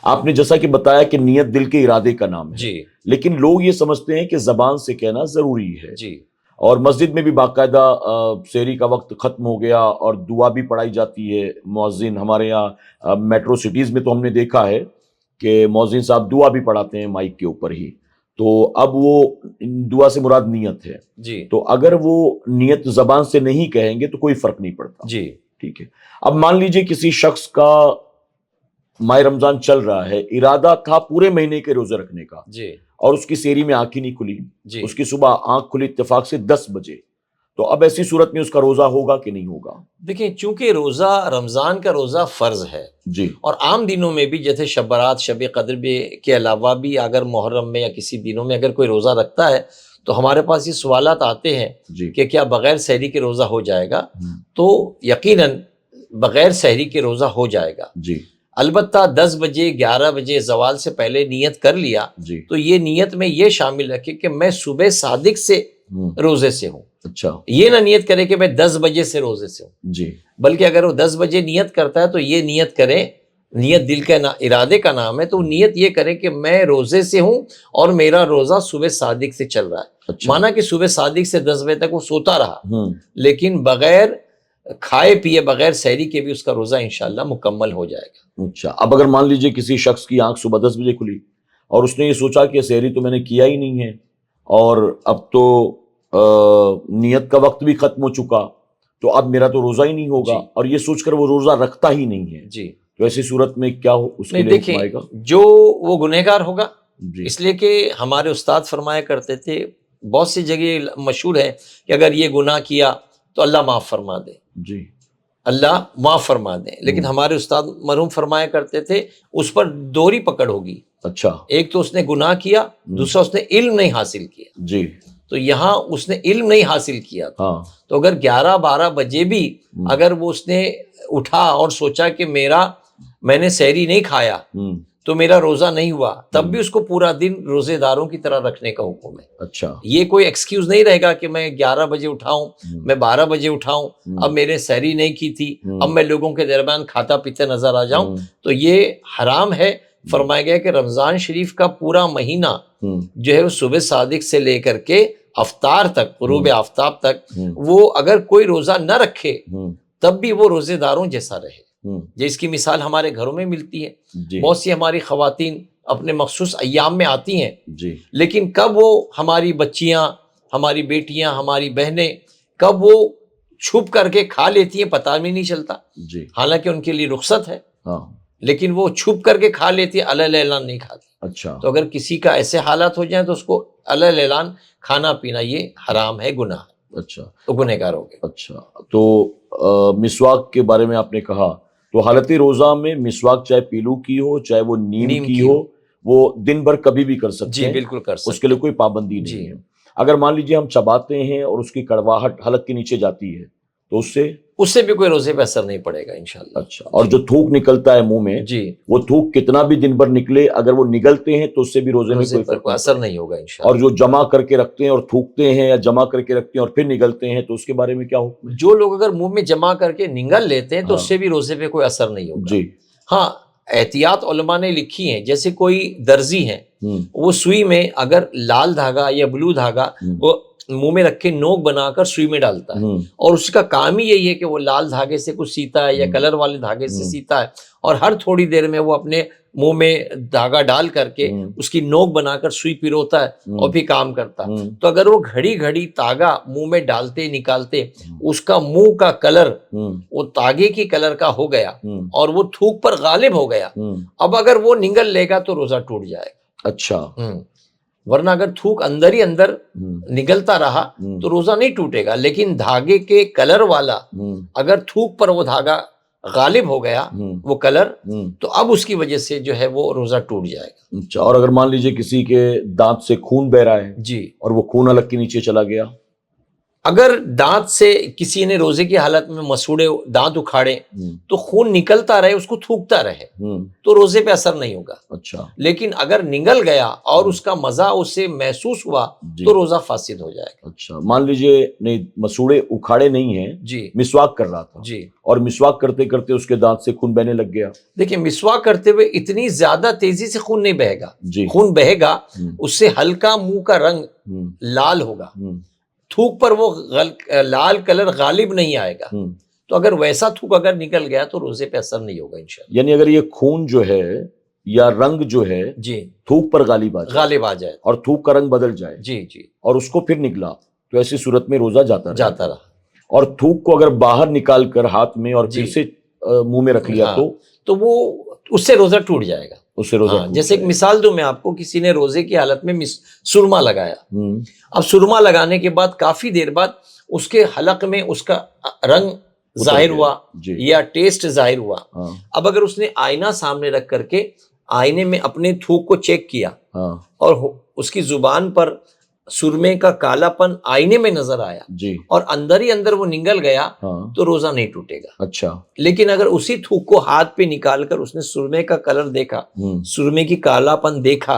آپ نے جیسا کہ بتایا کہ نیت دل کے ارادے کا نام ہے, جی لیکن لوگ یہ سمجھتے ہیں کہ زبان سے کہنا ضروری ہے. جی اور مسجد میں بھی باقاعدہ سحری کا وقت ختم ہو گیا اور دعا بھی پڑھائی جاتی ہے. مؤذن ہمارے یہاں میٹرو سٹیز میں تو ہم نے دیکھا ہے کہ مؤذن صاحب دعا بھی پڑھاتے ہیں مائک کے اوپر ہی. تو اب وہ دعا سے مراد نیت ہے. جی تو اگر وہ نیت زبان سے نہیں کہیں گے تو کوئی فرق نہیں پڑتا. جی ٹھیک ہے. اب مان لیجئے کسی شخص کا ماہ رمضان چل رہا ہے, ارادہ تھا پورے مہینے کے روزے رکھنے کا, جی اور اس کی سحری میں آنکھ ہی نہیں کھلی, جی اس کی صبح آنکھ کھلی اتفاق سے 10 بجے, تو اب ایسی صورت میں اس کا روزہ ہوگا کہ نہیں ہوگا؟ دیکھیں, چونکہ روزہ رمضان کا روزہ فرض ہے, جی اور عام دنوں میں بھی جیسے شب برات, شب قدر کے علاوہ بھی اگر محرم میں یا کسی دنوں میں اگر کوئی روزہ رکھتا ہے تو ہمارے پاس یہ سوالات آتے ہیں جی کہ کیا بغیر سحری کے روزہ ہو جائے گا؟ ہم، تو یقیناً بغیر سحری کے روزہ ہو جائے گا. جی البتہ 10 بجے 11 بجے زوال سے پہلے نیت کر لیا جی تو یہ نیت میں یہ شامل رکھے کہ میں صبح صادق سے ہم، روزے سے ہوں. اچھا یہ نہ نیت کرے کہ میں 10 بجے سے روزے سے ہوں, جی بلکہ اگر وہ 10 بجے نیت کرتا ہے تو یہ نیت کرے, نیت دل کے ارادے کا نام ہے, تو نیت یہ کرے کہ میں روزے سے ہوں اور میرا روزہ صبح صادق سے چل رہا ہے. اچھا مانا کہ صبح صادق سے 10 بجے تک وہ سوتا رہا, ہم، لیکن بغیر کھائے پیے, بغیر سحری کے بھی اس کا روزہ انشاءاللہ مکمل ہو جائے گا. اچھا. اب اگر مان لیجئے کسی شخص کی آنکھ صبح 10 بجے کھلی اور اس نے یہ سوچا کہ سحری تو میں نے کیا ہی نہیں ہے, اور اب تو نیت کا وقت بھی ختم ہو چکا, تو اب میرا تو روزہ ہی نہیں ہوگا, جی. اور یہ سوچ کر وہ روزہ رکھتا ہی نہیں ہے, جی تو ایسی صورت میں کیا اس کے نہیں, لیے حکم آئے دیکھیں گا؟ جو وہ گنہگار ہوگا, جی اس لیے کہ ہمارے استاد فرمایا کرتے تھے, بہت سی جگہ مشہور ہے کہ اگر یہ گناہ کیا تو اللہ معاف فرما دے, جی اللہ معاف فرما دیں. لیکن ہمارے استاد مرحوم فرمایا کرتے تھے اس پر دوہری پکڑ ہوگی. اچھا ایک تو اس نے گناہ کیا, دوسرا اس نے علم نہیں حاصل کیا. جی تو یہاں اس نے علم نہیں حاصل کیا تھا, ہاں تو اگر 11-12 بجے بھی اگر وہ اس نے اٹھا اور سوچا کہ میں نے سحری نہیں کھایا ہم، تو میرا روزہ نہیں ہوا, تب بھی اس کو پورا دن روزے داروں کی طرح رکھنے کا حکم ہے. اچھا یہ کوئی ایکسکیوز نہیں رہے گا کہ میں 11 بجے اٹھاؤں, میں 12 بجے اٹھاؤں, اب میرے سحری نہیں کی تھی, اب میں لوگوں کے درمیان کھاتا پیتے نظر آ جاؤں, تو یہ حرام ہے. فرمایا گیا کہ رمضان شریف کا پورا مہینہ ہم، جو ہے وہ صبح صادق سے لے کر کے افطار تک, غروب آفتاب تک, ہم، وہ اگر کوئی روزہ نہ رکھے ہم، تب بھی وہ روزے داروں جیسا رہے. ہم، جس کی مثال ہمارے گھروں میں ملتی ہے. جی بہت سی ہماری خواتین اپنے مخصوص ایام میں آتی ہیں, جی لیکن کب وہ ہماری بچیاں, ہماری بیٹیاں, ہماری بہنیں کب وہ چھپ کر کے کھا لیتی ہیں پتہ بھی نہیں چلتا, جی حالانکہ ان کے لیے رخصت ہے, ہاں لیکن وہ چھپ کر کے کھا لیتی ہے, علل اعلان نہیں کھاتی. اچھا تو اگر کسی کا ایسے حالات ہو جائیں تو اس کو علل اعلان کھانا پینا یہ حرام ہے, گناہ ہے. اچھا تو گنہگار ہو گئے. اچھا. تو مسواک کے بارے میں آپ نے کہا تو حالت روزہ میں مسواک چاہے پیلو کی ہو چاہے وہ نیم کی ہو وہ دن بھر کبھی بھی کر سکتے جی ہیں, بالکل کر سکتے. اس کے لیے کوئی پابندی جی. نہیں ہے. اگر مان لیجیے ہم چباتے ہیں اور اس کی کڑواہٹ حلق کے نیچے جاتی ہے تو اس سے بھی کوئی روزے پہ اثر نہیں پڑے گا انشاءاللہ. اچھا. اور جو تھوک نکلتا ہے منہ میں جی وہ تھوک کتنا بھی دن بھر نکلے اگر وہ نگلتے ہیں تو اس سے بھی روزے میں کوئی پر فرق کوئی اثر نہیں ہوگا انشاءاللہ. اور جو جمع کر کے رکھتے ہیں اور تھوکتے ہیں یا جمع کر کے رکھتے ہیں اور پھر نگلتے ہیں تو اس کے بارے میں کیا حکم ہے؟ جو لوگ اگر منہ میں جمع کر کے نگل لیتے ہیں تو اس سے بھی روزے پہ کوئی اثر نہیں ہوگا. جی. ہاں احتیاط علماء نے لکھی ہیں, جیسے کوئی درزی ہے وہ سوئی میں اگر لال دھاگا یا بلو دھاگا وہ منہ میں رکھ کے نوک بنا کر سوئی میں ڈالتا ہے, اور اس کا کام ہی یہی ہے کہ وہ لال دھاگے سے کچھ سیتا ہے یا کلر والے دھاگے سے سیتا ہے, اور ہر تھوڑی دیر میں وہ اپنے منہ میں دھاگا ڈال کر کے اس کی نوک بنا کر سوئی پیروتا ہے اور پھر کام کرتا ہے. تو اگر وہ گھڑی گھڑی تاگا منہ میں ڈالتے نکالتے اس کا منہ کا کلر وہ تاگے کی کلر کا ہو گیا اور وہ تھوک پر غالب ہو گیا, اب اگر وہ نگل لے گا تو روزہ ٹوٹ جائے گا. اچھا. ورنہ اگر تھوک اندر ہی اندر نگلتا رہا تو روزہ نہیں ٹوٹے گا, لیکن دھاگے کے کلر والا اگر تھوک پر وہ دھاگا غالب ہو گیا وہ کلر تو اب اس کی وجہ سے جو ہے وہ روزہ ٹوٹ جائے گا. اچھا. اور اگر مان لیجئے کسی کے دانت سے خون بہ رہا ہے جی اور وہ خون حلق کے نیچے چلا گیا, اگر دانت سے کسی نے روزے کی حالت میں مسوڑے دانت اکھاڑے تو خون نکلتا رہے اس کو تھوکتا رہے تو روزے پہ اثر نہیں ہوگا. اچھا. لیکن اگر نگل گیا اور اس کا مزہ اسے محسوس ہوا تو روزہ فاسد ہو جائے گا. اچھا. مان لیجئے نہیں مسوڑے اکھاڑے نہیں ہیں, جی مسواک کر رہا تھا جی, اور مسواک کرتے کرتے اس کے دانت سے خون بہنے لگ گیا. دیکھیں مسواک کرتے ہوئے اتنی زیادہ تیزی سے خون نہیں بہے گا. جی. خون بہے گا اس سے ہلکا منہ کا رنگ لال ہوگا, تھوک پر وہ لال کلر غالب نہیں آئے گا. تو اگر ویسا تھوک اگر نکل گیا تو روزے پہ اثر نہیں ہوگا انشاءاللہ. یعنی اگر یہ خون جو ہے یا رنگ جو ہے جی تھوک پر غالب آ جائے جائے اور تھوک کا رنگ بدل جائے جی جی اور اس کو پھر نکلا تو ایسی صورت میں روزہ جاتا رہا. اور تھوک کو اگر باہر نکال کر ہاتھ میں اور پھر سے منہ میں رکھ لیا تو وہ اس سے روزہ ٹوٹ جائے گا. اس سے روزہ جیسے ایک مثال دوں میں آپ کو, کسی نے روزے کی حالت میں سرما لگایا, اب سرما لگانے کے بعد کافی دیر بعد اس کے حلق میں اس کا رنگ ظاہر ہوا یا ٹیسٹ ظاہر ہوا. اب اگر اس نے آئینہ سامنے رکھ کر کے آئینے میں اپنے تھوک کو چیک کیا اور اس کی زبان پر سرمے کا کالا پن آئینے میں نظر آیا اور اندر ہی اندر وہ نگل گیا تو روزہ نہیں ٹوٹے گا. اچھا. لیکن لیکن اگر اسی تھوک کو ہاتھ پہ نکال کر اس نے سرمے کا کلر دیکھا, سرمے کی کالا پن دیکھا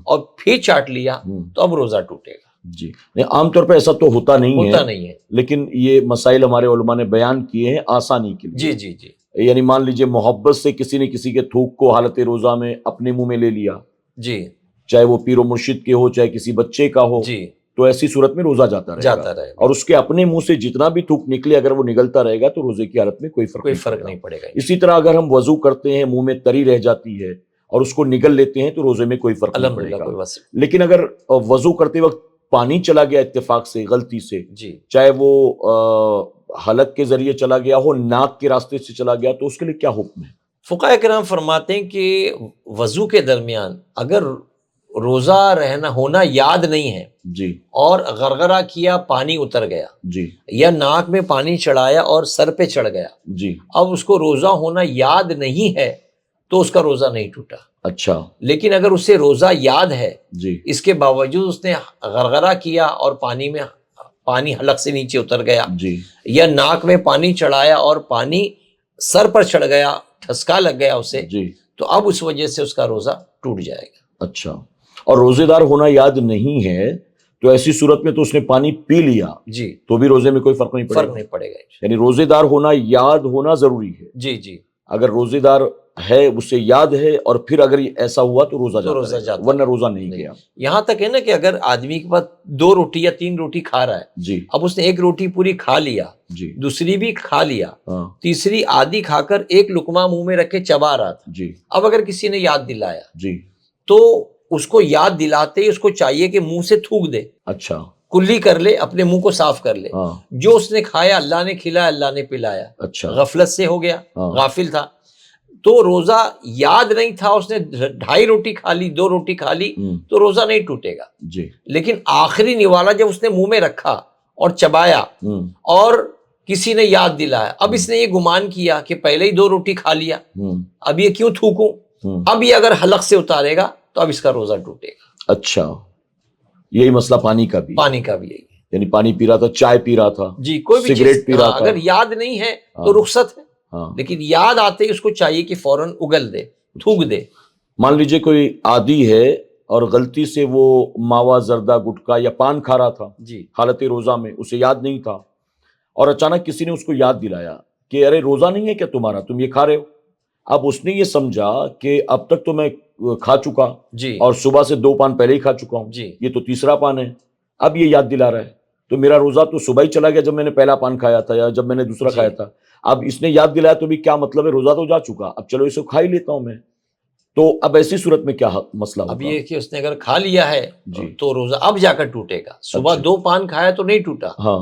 اور پھر چاٹ لیا تو اب روزہ ٹوٹے گا. جی. عام طور پہ ایسا تو ہوتا نہیں ہے, لیکن یہ مسائل ہمارے علماء نے بیان کیے ہیں آسانی کے لیے. جی جی جی. یعنی مان لیجئے محبت سے کسی نے کسی کے تھوک کو حالت روزہ میں اپنے منہ میں لے لیا, جی چاہے وہ پیر و مرشد کے ہو چاہے کسی بچے کا ہو, جی تو ایسی صورت میں روزہ جاتا رہے گا. اور اس کے اپنے منہ سے جتنا بھی تھوک نکلے اگر وہ نگلتا رہے گا تو روزے کی حالت میں کوئی فرق نہیں پڑے گا. اسی طرح اگر ہم وضو کرتے ہیں منہ میں تری رہ جاتی ہے اور اس کو نگل لیتے ہیں تو روزے میں کوئی فرق نہیں پڑے گا. لیکن اگر وضو کرتے وقت پانی چلا گیا اتفاق سے غلطی سے, چاہے وہ حلق کے ذریعے چلا گیا ہو ناک کے راستے سے چلا گیا, تو اس کے لیے کیا حکم ہے؟ فقہاء کرام فرماتے ہیں کہ وضو کے درمیان اگر روزہ رہنا ہونا یاد نہیں ہے جی اور غرغرہ کیا پانی اتر گیا جی یا ناک میں پانی چڑھایا اور سر پہ چڑھ گیا, جی اب اس کو روزہ ہونا یاد نہیں ہے تو اس کا روزہ نہیں ٹوٹا. اچھا. لیکن اگر اسے روزہ یاد ہے جی اس کے باوجود اس نے غرغرہ کیا اور پانی حلق سے نیچے اتر گیا جی یا ناک میں پانی چڑھایا اور پانی سر پر چڑھ گیا, ٹھسکا لگ گیا اسے, جی تو اب اس وجہ سے اس کا روزہ ٹوٹ جائے گا. اچھا. اور روزے دار ہونا یاد نہیں ہے تو ایسی صورت میں تو اس نے پانی پی لیا جی تو بھی روزے میں کوئی فرق نہیں پڑے گا. یعنی روزے دار ہونا یاد ہونا ضروری ہے. جی جی. اگر روزے دار ہے اسے یاد ہے اور پھر اگر ایسا ہوا تو روزہ جاتا ورنہ روزہ نہیں گیا. یہاں تک ہے نا کہ اگر آدمی کے پاس 2 روٹی یا 3 روٹی کھا رہا ہے جی, اب اس نے 1 روٹی پوری کھا لیا جی, دوسری بھی کھا لیا, تیسری آدھی کھا کر 1 لقمہ منہ میں رکھ کے چبا رہا تھا جی, اب اگر کسی نے یاد دلایا جی تو اس کو یاد دلاتے ہی اس کو چاہیے کہ منہ سے تھوک دے, اچھا کلی کر لے, اپنے منہ کو صاف کر لے. جو اس نے کھایا اللہ نے کھلایا اللہ نے پلایا, اچھا, غفلت سے ہو گیا, غافل تھا تو روزہ یاد نہیں تھا, اس نے 2.5 روٹی کھا لی 2 روٹی کھا لی تو روزہ نہیں ٹوٹے گا. جی. لیکن آخری نوالا جب اس نے منہ میں رکھا اور چبایا اور کسی نے یاد دلایا، اب اس نے یہ گمان کیا کہ پہلے ہی 2 روٹی کھا لیا، اب یہ کیوں تھوکوں، اب یہ اگر حلق سے اتارے گا تو اب اس کا روزہ ٹوٹے گا۔ اچھا، یہی مسئلہ پانی کا بھی یہی ہے، یعنی پانی پی رہا تھا، چائے پی رہا تھا، جی کوئی بھی سگریٹ پی رہا تھا، اگر یاد نہیں ہے تو رخصت ہے، لیکن یاد آتے ہی اس کو چاہیے کہ فوراً اگل دے، تھوک دے۔ مان لیجئے کوئی عادی ہے اور غلطی سے وہ ماوا، زردہ، گٹکا یا پان کھا رہا تھا جی حالت روزہ میں، اسے یاد نہیں تھا، اور اچانک کسی نے اس کو یاد دلایا کہ ارے روزہ نہیں ہے کیا تمہارا، تم یہ کھا رہے ہو۔ اب اس نے یہ سمجھا کہ اب تک تو میں کھا چکا جی اور صبح سے 2 پان پہلے ہی کھا چکا ہوں، جی یہ تو تیسرا پان ہے، اب یہ یاد دلا رہا ہے، تو میرا روزہ تو صبح ہی چلا گیا جب میں نے پہلا پان کھایا تھا یا جب میں نے دوسرا جی کھایا تھا، اب اس نے یاد دلایا تو بھی کیا مطلب ہے، روزہ تو جا چکا، اب چلو اسے کھا ہی لیتا ہوں میں۔ تو اب ایسی صورت میں کیا مسئلہ اب ہوگا؟ یہ کہ اس نے اگر کھا لیا ہے جی تو روزہ اب جا کر ٹوٹے گا، صبح 2 پان کھایا تو نہیں ٹوٹا، ہاں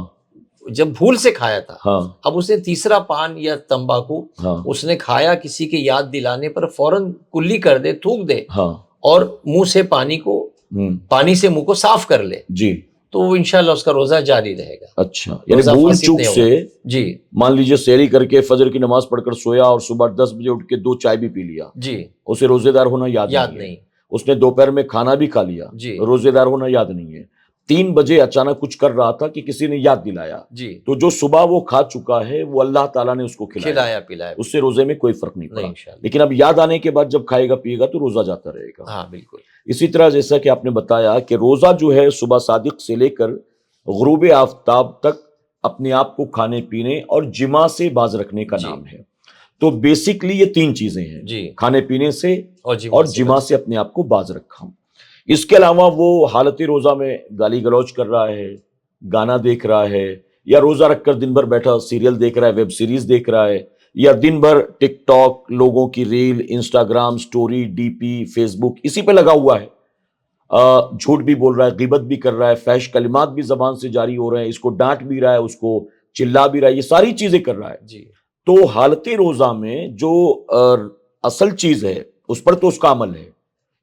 جب بھول سے کھایا تھا، ہاں اب اس نے تیسرا پان یا تمباکو ہاں اس نے کھایا، کسی کے یاد دلانے پر فوراً کلی کر دے، تھوک دے ہاں اور منہ سے پانی سے منہ کو صاف کر لے، جی تو وہ انشاءاللہ اس کا روزہ جاری رہے گا۔ اچھا، یعنی روزہ بھول فاسد چوک نہیں سے ہوگا۔ جی مان لیجئے سحری کر کے فجر کی نماز پڑھ کر سویا اور صبح 10 بجے اٹھ کے 2 چائے بھی پی لیا، جی اسے روزے دار ہونا یاد یاد نہیں نہیں، ہے۔ اس نے دوپہر میں کھانا بھی کھا لیا، جی روزے دار ہونا یاد نہیں ہے۔ 3 بجے اچانک کچھ کر رہا تھا کہ کسی نے یاد دلایا، جی تو جو صبح وہ کھا چکا ہے وہ اللہ تعالیٰ نے اس کو کھلایا، کھلایا پلایا، اس سے روزے میں کوئی فرق نہیں نہیں پڑا، انشاءاللہ، لیکن اب یاد آنے کے بعد جب کھائے گا پیے گا تو روزہ جاتا رہے گا۔ ہاں بالکل، اسی طرح جیسا کہ آپ نے بتایا کہ روزہ جو ہے صبح صادق سے لے کر غروب آفتاب تک اپنے آپ کو کھانے پینے اور جماع سے باز رکھنے کا جی نام ہے۔ تو بیسکلی یہ 3 چیزیں ہیں، جی کھانے پینے سے اور اور جماع سے اپنے آپ کو باز رکھا۔ اس کے علاوہ وہ حالت روزہ میں گالی گلوچ کر رہا ہے، گانا دیکھ رہا ہے، یا روزہ رکھ کر دن بھر بیٹھا سیریل دیکھ رہا ہے، ویب سیریز دیکھ رہا ہے، یا دن بھر ٹک ٹاک، لوگوں کی reel, Instagram story, D P, Facebook اسی پہ لگا ہوا ہے، جھوٹ بھی بول رہا ہے، غیبت بھی کر رہا ہے، فحش کلمات بھی زبان سے جاری ہو رہے ہیں، اس کو ڈانٹ بھی رہا ہے، اس کو چلا بھی رہا ہے، یہ ساری چیزیں کر رہا ہے۔ جی تو حالت روزہ میں جو اصل چیز ہے اس پر تو اس کا عمل ہے،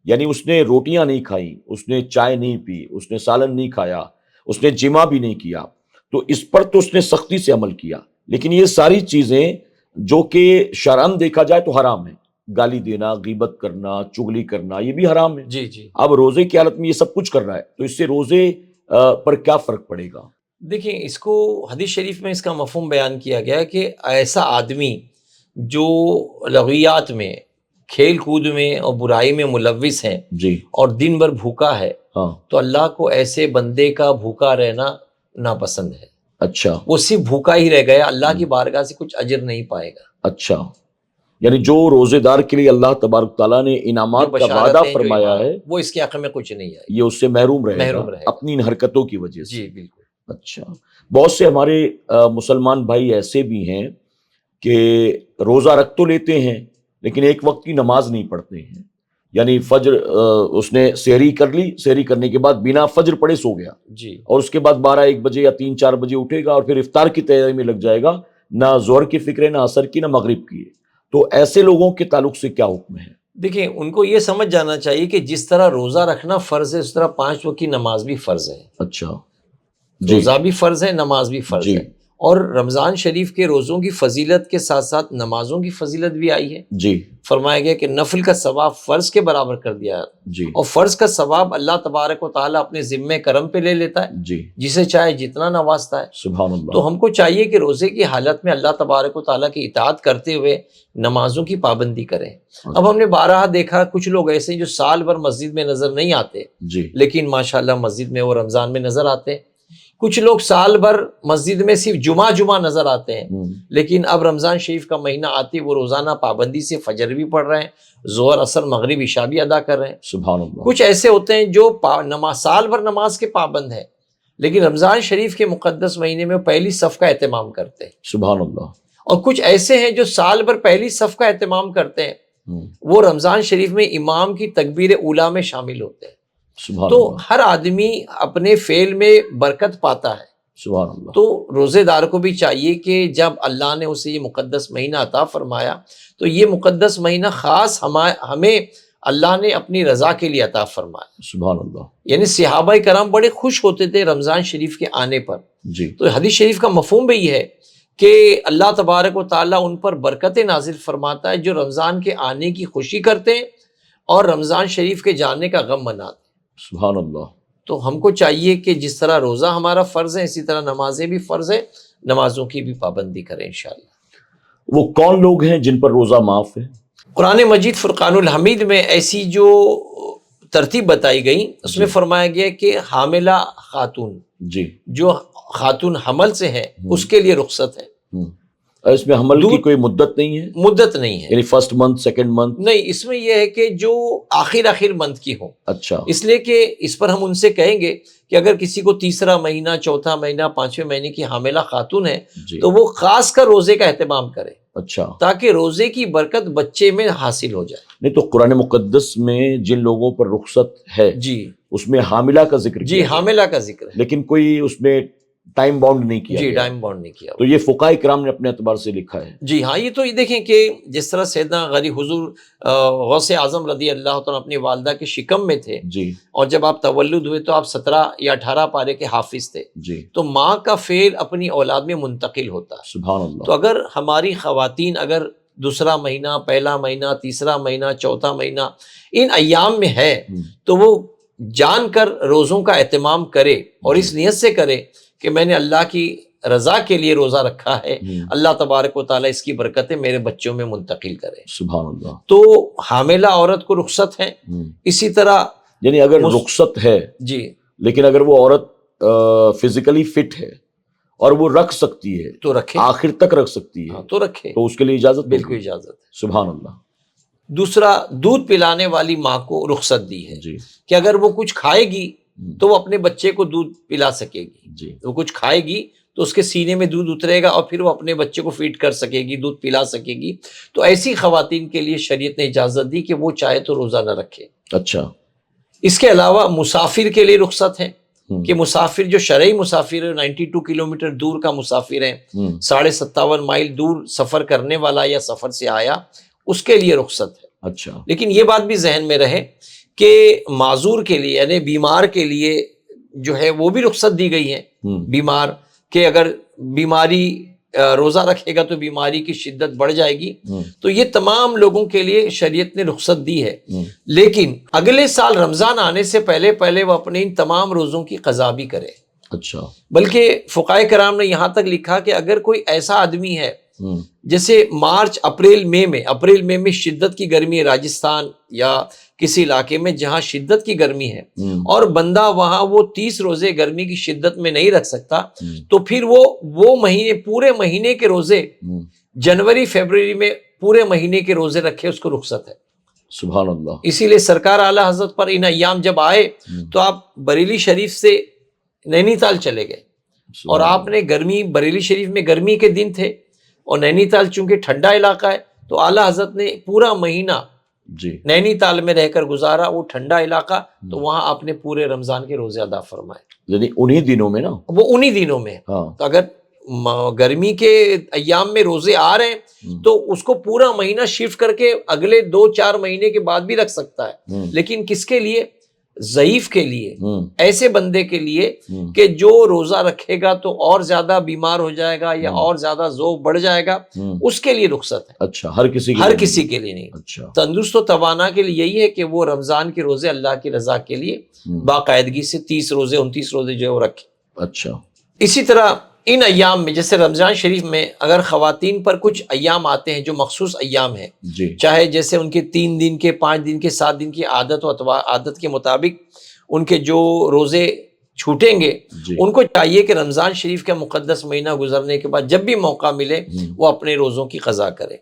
یعنی اس نے روٹیاں نہیں کھائیں، اس نے چائے نہیں پی، اس نے سالن نہیں کھایا، اس نے جماع بھی نہیں کیا، تو اس پر تو اس نے سختی سے عمل کیا، لیکن یہ ساری چیزیں جو کہ شرعاً دیکھا جائے تو حرام ہے، گالی دینا، غیبت کرنا، چغلی کرنا، یہ بھی حرام ہے۔ جی جی اب روزے کی حالت میں یہ سب کچھ کر رہا ہے تو اس سے روزے پر کیا فرق پڑے گا؟ دیکھیں، اس کو حدیث شریف میں اس کا مفہوم بیان کیا گیا کہ ایسا آدمی جو لغویات میں، کھیل کود میں اور برائی میں ملوث ہیں جی اور دن بھر بھوکا ہے، ہاں تو اللہ کو ایسے بندے کا بھوکا رہنا ناپسند ہے، اچھا وہ صرف بھوکا ہی رہ گیا، اللہ کی بارگاہ سے کچھ اجر نہیں پائے گا۔ اچھا، یعنی جو روزے دار کے لیے اللہ تبارک تعالیٰ نے جو انعامات کا بشارتیں وعدہ ہیں، جو فرمایا ایمان، ہے وہ اس کے حق میں کچھ نہیں آئی، یہ اس سے محروم رہے محروم گا رہے گا۔ اپنی ان حرکتوں کی وجہ سے۔ جی بالکل، اچھا، بہت سے ہمارے مسلمان بھائی ایسے بھی ہیں کہ روزہ رکھ تو لیتے ہیں لیکن ایک وقت کی نماز نہیں پڑھتے ہیں، یعنی فجر اس نے سحری کر لی، سحری کرنے کے بعد بنا فجر پڑھے سو گیا، جی اور اس کے بعد 12-1 بجے یا 3-4 بجے اٹھے گا اور پھر افطار کی تیاری میں لگ جائے گا، نہ ظہر کی فکر ہے، نہ عصر کی، نہ مغرب کی ہے۔ تو ایسے لوگوں کے تعلق سے کیا حکم ہے؟ دیکھیں، ان کو یہ سمجھ جانا چاہیے کہ جس طرح روزہ رکھنا فرض ہے، اس طرح 5 وقت کی نماز بھی فرض ہے، اچھا جی روزہ بھی فرض ہے، نماز بھی فرض جی ہے، اور رمضان شریف کے روزوں کی فضیلت کے ساتھ ساتھ نمازوں کی فضیلت بھی آئی ہے۔ جی فرمایا گیا کہ نفل کا ثواب فرض کے برابر کر دیا ہے، جی اور فرض کا ثواب اللہ تبارک و تعالیٰ اپنے ذمہ کرم پہ لے لیتا ہے، جی جسے چاہے جتنا نوازتا ہے۔ سبحان اللہ۔ تو ہم کو چاہیے کہ روزے کی حالت میں اللہ تبارک و تعالیٰ کی اطاعت کرتے ہوئے نمازوں کی پابندی کریں۔ اب ہم نے بارہا دیکھا کچھ لوگ ایسے ہیں جو سال بھر مسجد میں نظر نہیں آتے، جی لیکن ماشاءاللہ مسجد میں وہ رمضان میں نظر آتے ہیں۔ کچھ لوگ سال بھر مسجد میں صرف جمعہ نظر آتے ہیں، لیکن اب رمضان شریف کا مہینہ آتی وہ روزانہ پابندی سے فجر بھی پڑھ رہے ہیں، ظہر، عصر، مغرب، عشاء بھی ادا کر رہے ہیں۔ سبحان اللہ۔ کچھ ایسے ہوتے ہیں جو سال بھر نماز کے پابند ہیں، لیکن رمضان شریف کے مقدس مہینے میں وہ پہلی صف کا اہتمام کرتے ہیں۔ سبحان اللہ۔ اور کچھ ایسے ہیں جو سال بھر پہلی صف کا اہتمام کرتے ہیں، وہ رمضان شریف میں امام کی تکبیر اولیٰ میں شامل ہوتے ہیں۔ سبحان تو اللہ۔ ہر آدمی اپنے فعل میں برکت پاتا ہے۔ سبحان اللہ۔ تو روزے دار کو بھی چاہیے کہ جب اللہ نے اسے یہ مقدس مہینہ عطا فرمایا تو یہ مقدس مہینہ خاص ہمیں اللہ نے اپنی رضا کے لیے عطا فرمایا. سبحان اللہ. یعنی صحابہ کرام بڑے خوش ہوتے تھے رمضان شریف کے آنے پر. جی. تو حدیث شریف کا مفہوم بھی یہ ہے کہ اللہ تبارک و تعالیٰ ان پر برکتیں نازل فرماتا ہے جو رمضان کے آنے کی خوشی کرتے ہیں اور رمضان شریف کے جانے کا غم مناتے ہیں. سبحان اللہ. تو ہم کو چاہیے کہ جس طرح روزہ ہمارا فرض ہے اسی طرح نمازیں بھی فرض ہے، نمازوں کی بھی پابندی کریں انشاءاللہ. وہ کون لوگ ہیں جن پر روزہ معاف ہے؟ قرآن مجید فرقان الحمید میں ایسی جو ترتیب بتائی گئی اس میں فرمایا گیا کہ حاملہ خاتون، جی، جو خاتون حمل سے ہے اس کے لیے رخصت ہے. اس میں حمل کی کوئی مدت نہیں ہے؟ مدت نہیں ہے، یعنی فرسٹ منتھ، سیکنڈ منتھ نہیں. اس میں یہ ہے کہ جو آخر منتھ کی ہو. اچھا. اس لیے کہ اس پر ہم ان سے کہیں گے کہ اگر کسی کو تیسرا مہینہ، چوتھا مہینہ، پانچویں مہینے کی حاملہ خاتون ہے جی. تو وہ خاص کر روزے کا اہتمام کرے. اچھا. تاکہ روزے کی برکت بچے میں حاصل ہو جائے. نہیں تو قرآن مقدس میں جن لوگوں پر رخصت ہے جی، اس میں حاملہ کا ذکر جی، کیا حاملہ کا ذکر ہے. لیکن کوئی اس میں ٹائم باؤنڈ نہیں کیا جی، گیا. ٹائم باؤنڈ نہیں کیا. تو یہ فقہاء کرام نے اپنے اعتبار سے لکھا ہے. جی ہاں، یہ تو یہ دیکھیں کہ جس طرح سیدنا غری حضور غوث اعظم رضی اللہ تعالیٰ اپنی والدہ کے شکم میں تھے، جی اور جب آپ تولد ہوئے تو آپ 17 یا 18 پارے کے حافظ تھے. جی. تو ماں کا فعل اپنی اولاد میں منتقل ہوتا ہے. سبحان اللہ. تو اگر ہماری خواتین اگر دوسرا مہینہ، پہلا مہینہ، تیسرا مہینہ، چوتھا مہینہ ان ایام میں ہے تو وہ جان کر روزوں کا اہتمام کرے اور اس نیت سے کرے کہ میں نے اللہ کی رضا کے لیے روزہ رکھا ہے، اللہ تبارک و تعالیٰ اس کی برکتیں میرے بچوں میں منتقل کرے. سبحان اللہ. تو حاملہ عورت کو رخصت ہے. اسی طرح یعنی اگر رخصت ہے جی، لیکن اگر وہ عورت فزیکلی فٹ ہے اور وہ رکھ سکتی ہے تو رکھے، آخر تک رکھ سکتی ہے تو رکھے، تو اس کے لیے اجازت ہوگی؟ بالکل اجازت ہے. سبحان اللہ. دوسرا، دودھ پلانے والی ماں کو رخصت دی ہے جی کہ اگر وہ کچھ کھائے گی تو وہ اپنے بچے کو دودھ پلا سکے گی. جی. وہ کچھ کھائے گی تو اس کے سینے میں دودھ اترے گا اور پھر وہ اپنے بچے کو فیڈ کر سکے گی، دودھ پلا سکے گی. تو ایسی خواتین کے لیے شریعت نے اجازت دی کہ وہ چاہے تو روزہ نہ رکھے. اچھا. اس کے علاوہ مسافر کے لیے رخصت ہے کہ مسافر جو شرعی مسافر ہے، 92 کلومیٹر دور کا مسافر ہے، 57.5 مائل دور سفر کرنے والا یا سفر سے آیا، اس کے لیے رخصت ہے. اچھا. لیکن یہ بات بھی ذہن میں رہے کہ معذور کے لیے یعنی بیمار کے لیے جو ہے وہ بھی رخصت دی گئی ہے. بیمار کہ اگر بیماری روزہ رکھے گا تو بیماری کی شدت بڑھ جائے گی، تو یہ تمام لوگوں کے لیے شریعت نے رخصت دی ہے. لیکن اگلے سال رمضان آنے سے پہلے وہ اپنے ان تمام روزوں کی قضا بھی کرے. اچھا. بلکہ فقہاء کرام نے یہاں تک لکھا کہ اگر کوئی ایسا آدمی ہے جیسے مارچ اپریل مئی میں شدت کی گرمی ہے راجستھان یا کسی علاقے میں جہاں شدت کی گرمی ہے اور بندہ وہاں وہ 30 روزے گرمی کی شدت میں نہیں رکھ سکتا، تو پھر وہ مہینے، پورے مہینے کے روزے جنوری فروری میں پورے مہینے کے روزے رکھے، اس کو رخصت ہے. سبحان اللہ. اسی لیے سرکار اعلی حضرت پر ان ایام جب آئے تو آپ بریلی شریف سے نینی تال چلے گئے اور آپ نے بریلی شریف میں گرمی کے دن تھے اور نینی تال چونکہ ٹھنڈا علاقہ ہے تو اعلیٰ حضرت نے پورا مہینہ جی نینی تال میں رہ کر گزارا. وہ ٹھنڈا علاقہ، تو وہاں آپ نے پورے رمضان کے روزے ادا فرمائے. یعنی انہی دنوں میں نا، وہ انہی دنوں میں. ہاں. تو اگر گرمی کے ایام میں روزے آ رہے ہیں تو اس کو پورا مہینہ شفٹ کر کے اگلے 2-4 مہینے کے بعد بھی رکھ سکتا ہے. لیکن کس کے لیے؟ ضعیف کے لیے، ایسے بندے کے لیے کہ جو روزہ رکھے گا تو اور زیادہ بیمار ہو جائے گا یا اور زیادہ ذوق بڑھ جائے گا، اس کے لیے رخصت ہے. اچھا. ہر کسی کے لیے نہیں. اچھا. تندرست و توانا کے لیے یہی ہے کہ وہ رمضان کے روزے اللہ کی رضا کے لیے باقاعدگی سے 30 روزے 29 روزے جو ہے وہ رکھے. اچھا. اسی طرح ان ایام میں جیسے رمضان شریف میں اگر خواتین پر کچھ ایام آتے ہیں جو مخصوص ایام ہیں، جی. چاہے جیسے ان کے 3 دن کے، 5 دن کے، 7 دن کی عادت کے مطابق ان کے جو روزے چھوٹیں گے، جی. ان کو چاہیے کہ رمضان شریف کا مقدس مہینہ گزرنے کے بعد جب بھی موقع ملے وہ اپنے روزوں کی قضا کرے.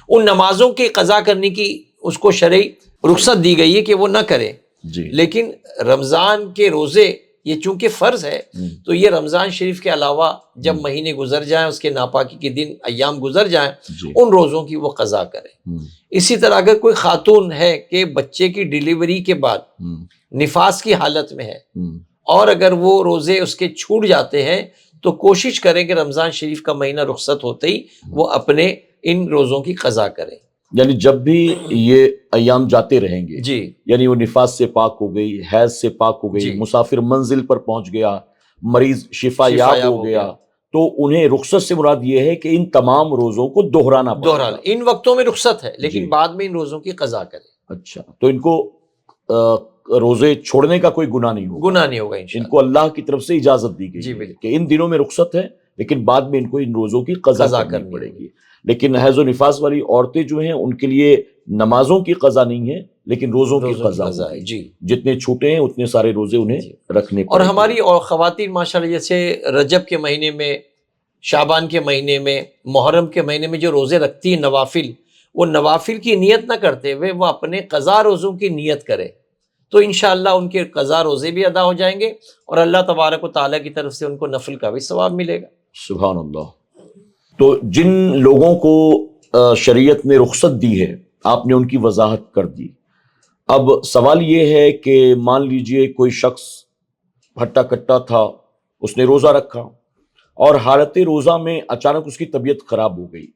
ان نمازوں کی قضا کرنے کی اس کو شرعی رخصت دی گئی ہے کہ وہ نہ کرے. جی. لیکن رمضان کے روزے یہ چونکہ فرض ہے تو یہ رمضان شریف کے علاوہ جب مہینے گزر جائیں، اس کے ناپاکی کے دن ایام گزر جائیں، جی. ان روزوں کی وہ قضا کرے. اسی طرح اگر کوئی خاتون ہے کہ بچے کی ڈیلیوری کے بعد نفاس کی حالت میں ہے اور اگر وہ روزے اس کے چھوٹ جاتے ہیں تو کوشش کریں کہ رمضان شریف کا مہینہ رخصت ہوتے ہی وہ اپنے ان روزوں کی قضا کریں. یعنی جب بھی یہ ایام جاتے رہیں گے، جی یعنی وہ نفاس سے پاک ہو گئی، حیض سے پاک ہو گئی، جی، مسافر منزل پر پہنچ گیا، مریض شفا یاب ہو گیا، تو انہیں رخصت سے مراد یہ ہے کہ ان تمام روزوں کو دہرانا پڑے دوہرا گا۔ ان وقتوں میں رخصت ہے، لیکن جی۔ بعد میں ان روزوں کی قضا کرے، اچھا، تو ان کو روزے چھوڑنے کا کوئی گناہ نہیں ہوگا، گناہ نہیں ہوگا ان انشاءاللہ۔ کو اللہ کی طرف سے اجازت دی گئی جی ہے بالکل، کہ ان دنوں میں رخصت ہے، لیکن بعد میں ان کو ان روزوں کی قضا قضا کرنی کرنی پڑے ہوگی۔ گی۔ لیکن حیض و نفاس والی عورتیں جو ہیں ان کے لیے نمازوں کی قضا نہیں ہے، لیکن روزوں کی قضا ہے ہوگی۔ جی۔ جتنے چھوٹے ہیں اتنے سارے روزے انہیں جی۔ رکھنے اور پڑیں گے۔ ہماری اور خواتین ماشاءاللہ جیسے رجب کے مہینے میں، شعبان کے مہینے میں، محرم کے مہینے میں جو روزے رکھتی ہیں نوافل، وہ نوافل کی نیت نہ کرتے ہوئے وہ اپنے قضا روزوں کی نیت کرے، تو انشاءاللہ ان کے قضا روزے بھی ادا ہو جائیں گے اور اللہ تبارک و تعالیٰ کی طرف سے ان کو نفل کا بھی ثواب ملے گا۔ سبحان اللہ۔ تو جن لوگوں کو شریعت نے رخصت دی ہے، آپ نے ان کی وضاحت کر دی۔ اب سوال یہ ہے کہ مان لیجئے کوئی شخص ہٹا کٹا تھا، اس نے روزہ رکھا اور حالت روزہ میں اچانک اس کی طبیعت خراب ہو گئی،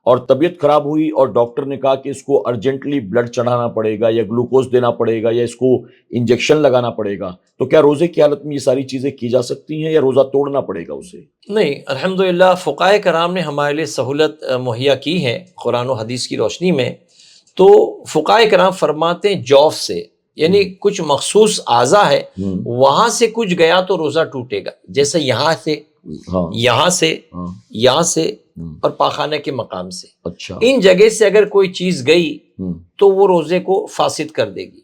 اور طبیعت خراب ہوئی اور ڈاکٹر نے کہا کہ اس کو ارجنٹلی بلڈ چڑھانا پڑے گا یا گلوکوز دینا پڑے گا یا اس کو انجیکشن لگانا پڑے گا، تو کیا روزے کی حالت میں یہ ساری چیزیں کی جا سکتی ہیں یا روزہ توڑنا پڑے گا اسے؟ نہیں، الحمدللہ فقہائے کرام نے ہمارے لیے سہولت مہیا کی ہے قرآن و حدیث کی روشنی میں۔ تو فقہائے کرام فرماتے ہیں جوف سے، یعنی کچھ مخصوص اعضاء ہے وہاں سے کچھ گیا تو روزہ ٹوٹے گا، جیسے یہاں سے، ہاں یہاں سے، ہاں یہاں سے اور پاخانہ کے مقام سے، اچھا ان جگہ سے اگر کوئی چیز گئی تو وہ روزے کو فاسد کر دے گی۔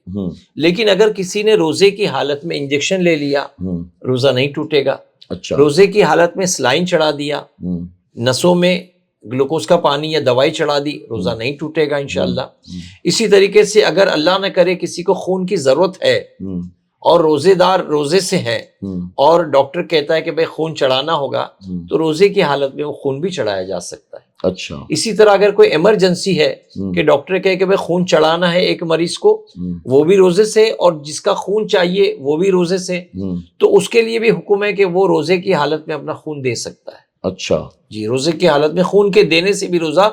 لیکن اگر کسی نے روزے کی حالت میں انجیکشن لے لیا، روزہ نہیں ٹوٹے گا۔ اچھا روزے کی حالت میں سلائن چڑھا دیا، نسوں میں گلوکوز کا پانی یا دوائی چڑھا دی، روزہ نہیں ٹوٹے گا انشاءاللہ۔ اسی طریقے سے اگر اللہ نہ کرے کسی کو خون کی ضرورت ہے اور روزے دار روزے سے ہے اور ڈاکٹر کہتا ہے کہ بھئی خون چڑھانا ہوگا، تو روزے کی حالت میں وہ خون بھی چڑھایا جا سکتا ہے۔ اچھا اسی طرح اگر کوئی ایمرجنسی ہے کہ ڈاکٹر کہے کہ بھئی خون چڑھانا ہے ایک مریض کو، وہ بھی روزے سے اور جس کا خون چاہیے وہ بھی روزے سے، تو اس کے لیے بھی حکم ہے کہ وہ روزے کی حالت میں اپنا خون دے سکتا ہے۔ اچھا جی، روزے کی حالت میں خون کے دینے سے بھی روزہ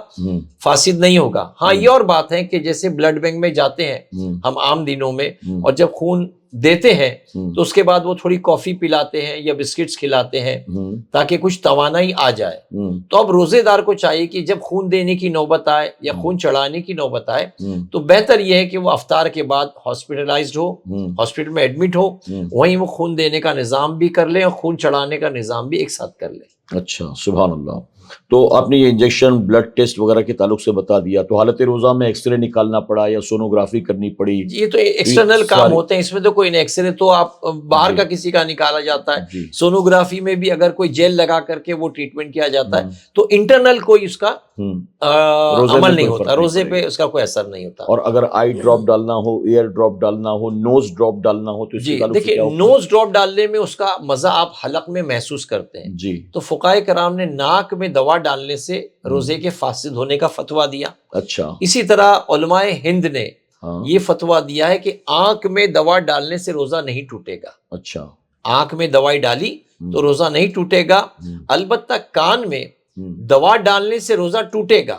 فاسد نہیں ہوگا۔ ہاں یہ اور بات ہے کہ جیسے بلڈ بینک میں جاتے ہیں ہم عام دنوں میں، اور جب خون دیتے ہیں تو اس کے بعد وہ تھوڑی کافی پلاتے ہیں یا بسکٹس کھلاتے ہیں تاکہ کچھ توانائی آ جائے۔ تو اب روزے دار کو چاہیے کہ جب خون دینے کی نوبت آئے یا خون چڑھانے کی نوبت آئے تو بہتر یہ ہے کہ وہ افطار کے بعد ہاسپٹلائزڈ ہو، ہاسپٹل میں ایڈمٹ ہو، وہیں وہ خون دینے کا نظام بھی کر لیں اور خون چڑھانے کا نظام بھی ایک ساتھ کر لیں۔ اچھا، سبحان اللہ۔ تو آپ نے یہ انجیکشن بلڈ ٹیسٹ وغیرہ کے تعلق سے بتا دیا، تو حالت روزہ میں ایکس رے نکالنا پڑا یا سونوگرافی کرنی پڑی؟ یہ تو ایکسٹرنل کام ہوتے ہیں، اس میں تو کوئی نہیں۔ ایکس رے تو آپ باہر کا کسی کا نکالا جاتا ہے، سونوگرافی میں بھی اگر کوئی جیل لگا کر کے وہ ٹریٹمنٹ کیا جاتا ہے تو انٹرنل کوئی اس کا عمل نہیں ہوتا، روزے پہ اس کا کوئی اثر نہیں ہوتا۔ اور اگر آئی ڈراپ ڈالنا ہو، ایئر ڈراپ ڈالنا ہو، نوز ڈراپ ڈالنا ہو تو اس کے تعلق سے دیکھیے کیا ہوگا؟ نوز ڈراپ ڈالنے میں اس کا مزہ آپ حلق میں محسوس کرتے ہیں، جی تو فقہائے کرام نے ناک میں دوا ڈالنے سے روزے کے فاسد ہونے کا فتویٰ دیا۔ اچھا اسی طرح علماء ہند نے ہاں یہ فتویٰ دیا ہے کہ آنکھ میں دوا ڈالنے سے روزہ نہیں ٹوٹے گا۔ اچھا آنکھ میں دوائی ڈالی تو روزہ نہیں ٹوٹے گا، البتہ کان میں دوا ڈالنے سے روزہ ٹوٹے گا،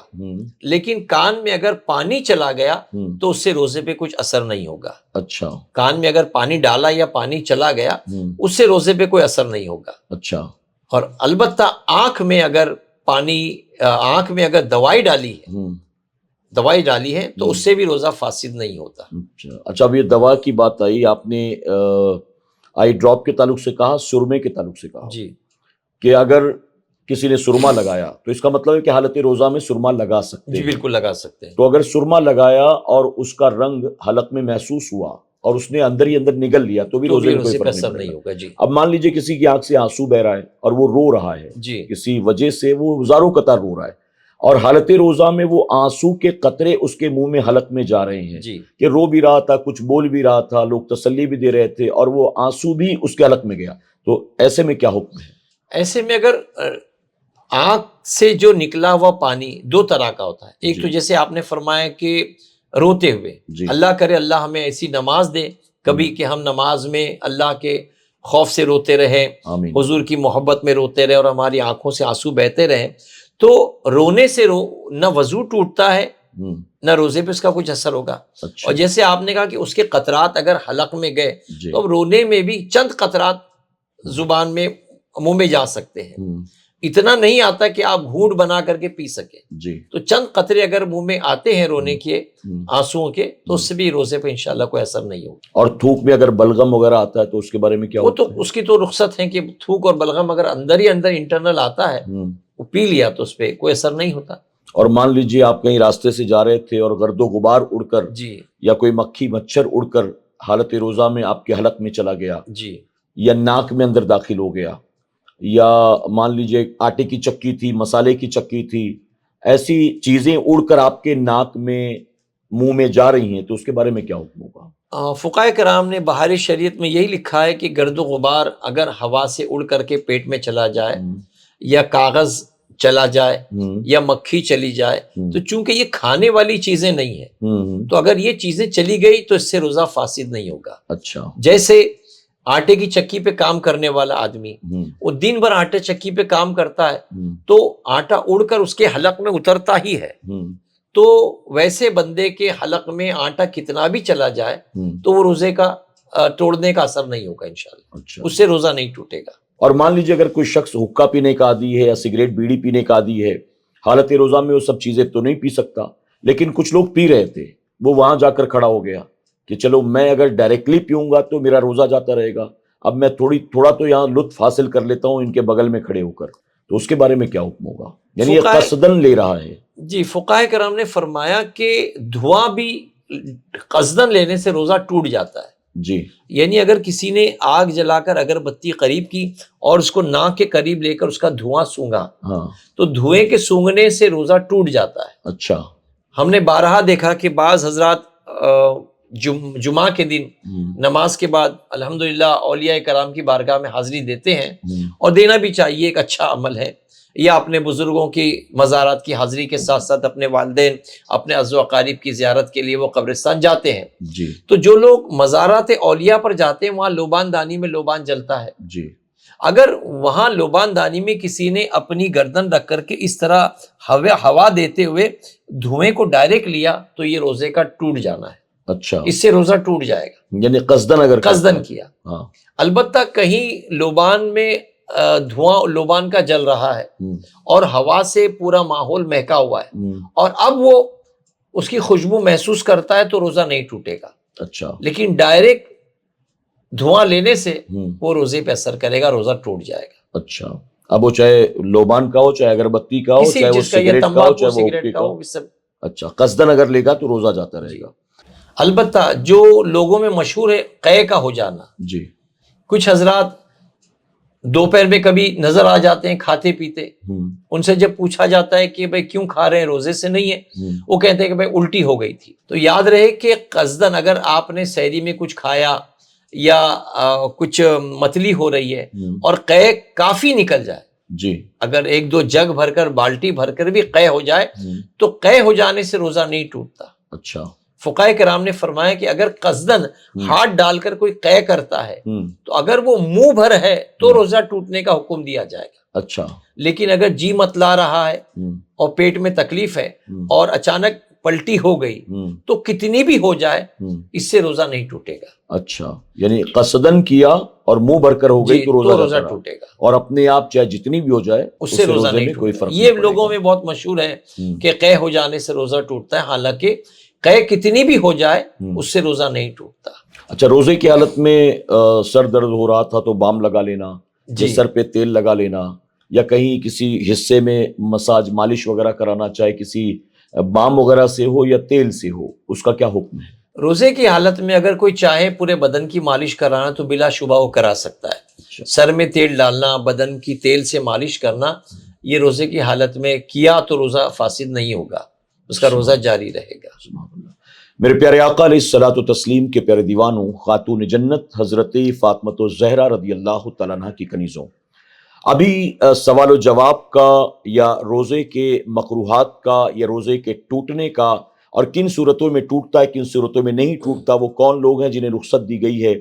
لیکن کان میں اگر پانی چلا گیا تو اس سے روزے پہ کچھ اثر نہیں ہوگا۔ اچھا کان میں اگر پانی ڈالا یا پانی چلا گیا اس سے روزے پہ کوئی اثر نہیں ہوگا۔ اچھا اور البتہ آنکھ میں اگر آنکھ میں اگر دوائی ڈالی ہے تو اس سے بھی روزہ فاسد نہیں ہوتا۔ اچھا، اب یہ دوا کی بات آئی، آپ نے آئی ڈراپ کے تعلق سے کہا، سرمے کے تعلق سے کہا جی کہ اگر کسی نے سرما لگایا تو اس کا مطلب ہے کہ حالت روزہ میں سرما لگا سکتے جی ہیں۔ بالکل لگا سکتے ہیں۔ تو اگر سرما لگایا اور اس کا رنگ حلق میں محسوس ہوا اور اس نے اندر ہی اندر نگل لیا تو بھی روزے میں کوئی پہ فرق اثر نہیں نہیں پڑے گا۔ ہوگا۔ جی اب مان لیجئے کسی کی آنکھ سے آنسو بہ رہا ہے اور وہ رو رہا ہے، جی کسی وجہ سے وہ زاروں قطار رو رہا ہے، اور حالت روزہ میں وہ آنسو کے قطرے اس کے منہ میں حلق میں جا رہے ہیں جی کہ رو بھی رہا تھا، کچھ بول بھی رہا تھا، لوگ تسلی بھی دے رہے تھے، اور وہ آنسو بھی اس کے حلق میں گیا، تو ایسے میں کیا حکم ہے؟ ایسے میں اگر آنکھ سے جو نکلا ہوا پانی دو طرح کا ہوتا ہے، ایک تو جیسے آپ نے فرمایا کہ روتے ہوئے، اللہ کرے اللہ ہمیں ایسی نماز دے کبھی کہ ہم نماز میں اللہ کے خوف سے روتے رہیں، حضور کی محبت میں روتے رہے اور ہماری آنکھوں سے آنسو بہتے رہیں، تو رونے سے نہ وضو ٹوٹتا ہے نہ روزے پہ اس کا کچھ اثر ہوگا. اچھا. اور جیسے آپ نے کہا کہ اس کے قطرات اگر حلق میں گئے جی. تو اب رونے میں بھی چند قطرات زبان میں منہ میں جا سکتے ہیں. اتنا نہیں آتا کہ آپ گھونٹ بنا کر کے پی سکیں. جی. تو چند قطرے اگر منہ میں آتے ہیں رونے کے آنسوؤں کے تو اس سے بھی روزے پہ انشاءاللہ کوئی اثر نہیں ہوگا. اور تھوک میں اگر بلغم وغیرہ آتا ہے تو اس کے بارے میں کیا وہ ہوتا تو اس کی تو رخصت ہے کہ تھوک اور بلغم اگر اندر ہی اندر انٹرنل آتا ہے وہ پی لیا تو اس پہ کوئی اثر نہیں ہوتا. اور مان لیجئے آپ کہیں راستے سے جا رہے تھے اور گرد و غبار اڑ کر جی یا کوئی مکھی مچھر اڑ کر حالت روزہ میں آپ کے حلق میں چلا گیا جی یا ناک میں اندر داخل ہو گیا، یا مان لیجئے آٹے کی چکی تھی، مسالے کی چکی تھی، ایسی چیزیں اڑ کر آپ کے ناک میں منہ میں جا رہی ہیں تو اس کے بارے میں کیا حکم ہوگا؟ فقہائے کرام نے بہاری شریعت میں یہی لکھا ہے کہ گرد و غبار اگر ہوا سے اڑ کر کے پیٹ میں چلا جائے یا کاغذ چلا جائے یا مکھی چلی جائے تو چونکہ یہ کھانے والی چیزیں نہیں ہیں تو اگر یہ چیزیں چلی گئی تو اس سے روزہ فاسد نہیں ہوگا. اچھا. جیسے آٹے کی چکی پہ کام کرنے والا آدمی وہ دن بھر آٹے چکی پہ کام کرتا ہے تو آٹا اڑ کر اس کے حلق میں اترتا ہی ہے، تو ویسے بندے کے حلق میں آٹا کتنا بھی چلا جائے تو وہ روزے کا توڑنے کا اثر نہیں ہوگا انشاءاللہ. اچھا. اس سے روزہ نہیں ٹوٹے گا. اور مان لیجیے اگر کوئی شخص حقہ پینے کا عادی ہے یا سگریٹ بیڑی پینے کا عادی ہے، حالت روزہ میں وہ سب چیزیں تو نہیں پی سکتا، لیکن کچھ لوگ پی رہے تھے، وہ وہاں جا کر کھڑا ہو گیا کہ چلو میں اگر ڈائریکٹلی پیوں گا تو میرا روزہ جاتا رہے گا، اب میں تھوڑا تو یہاں لطف حاصل کر لیتا ہوں ان کے بغل میں کھڑے ہو کر، تو اس کے بارے میں کیا حکم ہوگا؟ یعنی یہ قصدن لے رہا ہے. جی فقہائے کرام نے فرمایا کہ دھواں بھی قصدن لینے سے روزہ ٹوٹ جاتا ہے. جی. یعنی اگر کسی نے آگ جلا کر اگر بتی قریب کی اور اس کو ناک کے قریب لے کر اس کا دھواں سونگا تو دھوئیں کے سونگنے سے روزہ ٹوٹ جاتا ہے. اچھا. ہم نے بارہا دیکھا کہ بعض حضرات جمعہ کے دن نماز کے بعد الحمدللہ اولیاء کرام کی بارگاہ میں حاضری دیتے ہیں اور دینا بھی چاہیے، ایک اچھا عمل ہے. یا اپنے بزرگوں کی مزارات کی حاضری کے ساتھ ساتھ اپنے والدین اپنے عزو و اقارب کی زیارت کے لیے وہ قبرستان جاتے ہیں. جی. تو جو لوگ مزارات اولیاء پر جاتے ہیں وہاں لوبان دانی میں لوبان جلتا ہے. جی. اگر وہاں لوبان دانی میں کسی نے اپنی گردن رکھ کر کے اس طرح ہوا دیتے ہوئے دھوئیں کو ڈائریکٹ لیا تو یہ روزے کا ٹوٹ جانا ہے. اچھا. اس سے روزہ ٹوٹ جائے گا. یعنی قصدن اگر قصدن کیا. ہاں. البتہ کہیں لوبان میں دھواں لوبان کا جل رہا ہے اور ہوا سے پورا ماحول مہکا ہوا ہے اور اب وہ اس کی خوشبو محسوس کرتا ہے تو روزہ نہیں ٹوٹے گا. اچھا. لیکن ڈائریکٹ دھواں لینے سے وہ روزے پہ اثر کرے گا، روزہ ٹوٹ جائے گا. اچھا. اب وہ چاہے لوبان کا ہو، چاہے اگربتی کا ہو، چاہے وہ سگریٹ کا ہو، چاہے وہ حقے کا ہو. اچھا. قصدن اگر لے گا تو روزہ جاتا رہے گا. البتہ جو لوگوں میں مشہور ہے قے کا ہو جانا، جی. کچھ حضرات دوپہر میں کبھی نظر آ جاتے ہیں کھاتے پیتے، ان سے جب پوچھا جاتا ہے کہ بھائی کیوں کھا رہے ہیں، روزے سے نہیں ہے، وہ کہتے ہیں کہ بھائی الٹی ہو گئی تھی. تو یاد رہے کہ قصدن اگر آپ نے سحری میں کچھ کھایا یا کچھ متلی ہو رہی ہے اور قے کافی نکل جائے، جی. اگر ایک دو جگ بھر کر بالٹی بھر کر بھی قے ہو جائے تو قے ہو جانے سے روزہ نہیں ٹوٹتا. اچھا. فقہائے کرام نے فرمایا کہ اگر قصدن ہاتھ ڈال کر کوئی قے کرتا ہے تو اگر وہ منہ بھر ہے تو روزہ ٹوٹنے کا حکم دیا جائے گا. اچھا. لیکن اگر جی متلا رہا ہے اور پیٹ میں تکلیف ہے اور اچانک پلٹی ہو گئی تو کتنی بھی ہو جائے اس سے روزہ نہیں ٹوٹے گا. اچھا. یعنی قصدن کیا اور منہ بھر کر ہو گئی تو روزہ ٹوٹے گا، اور اپنے آپ چاہے جتنی بھی ہو جائے اس سے روزہ نہیں کوئی ٹوٹے گا. فرق یہ لوگوں میں بہت مشہور ہے کہ قے ہو جانے سے روزہ ٹوٹتا ہے، حالانکہ قے کتنی بھی ہو جائے اس سے روزہ نہیں ٹوٹتا. اچھا. روزے کی حالت میں سر درد ہو رہا تھا تو بام لگا لینا، سر پہ تیل لگا لینا، یا کہیں کسی حصے میں مساج مالش وغیرہ کرانا، چاہے کسی بام وغیرہ سے ہو یا تیل سے ہو، اس کا کیا حکم ہے؟ روزے کی حالت میں اگر کوئی چاہے پورے بدن کی مالش کرانا تو بلا شبہ وہ کرا سکتا ہے. سر میں تیل ڈالنا، بدن کی تیل سے مالش کرنا، یہ روزے کی حالت میں کیا تو روزہ فاسد نہیں ہوگا، اس کا روزہ جاری رہے گا. میرے پیارے آقا علیہ الصلوۃ والتسلیم کے پیارے دیوانوں، خاتون جنت حضرت فاطمہ الزہرا رضی اللہ تعالیٰ عنہ کی کنیزوں، ابھی سوال و جواب کا یا روزے کے مکروہات کا یا روزے کے ٹوٹنے کا اور کن صورتوں میں ٹوٹتا ہے کن صورتوں میں نہیں ٹوٹتا، وہ کون لوگ ہیں جنہیں رخصت دی گئی ہے،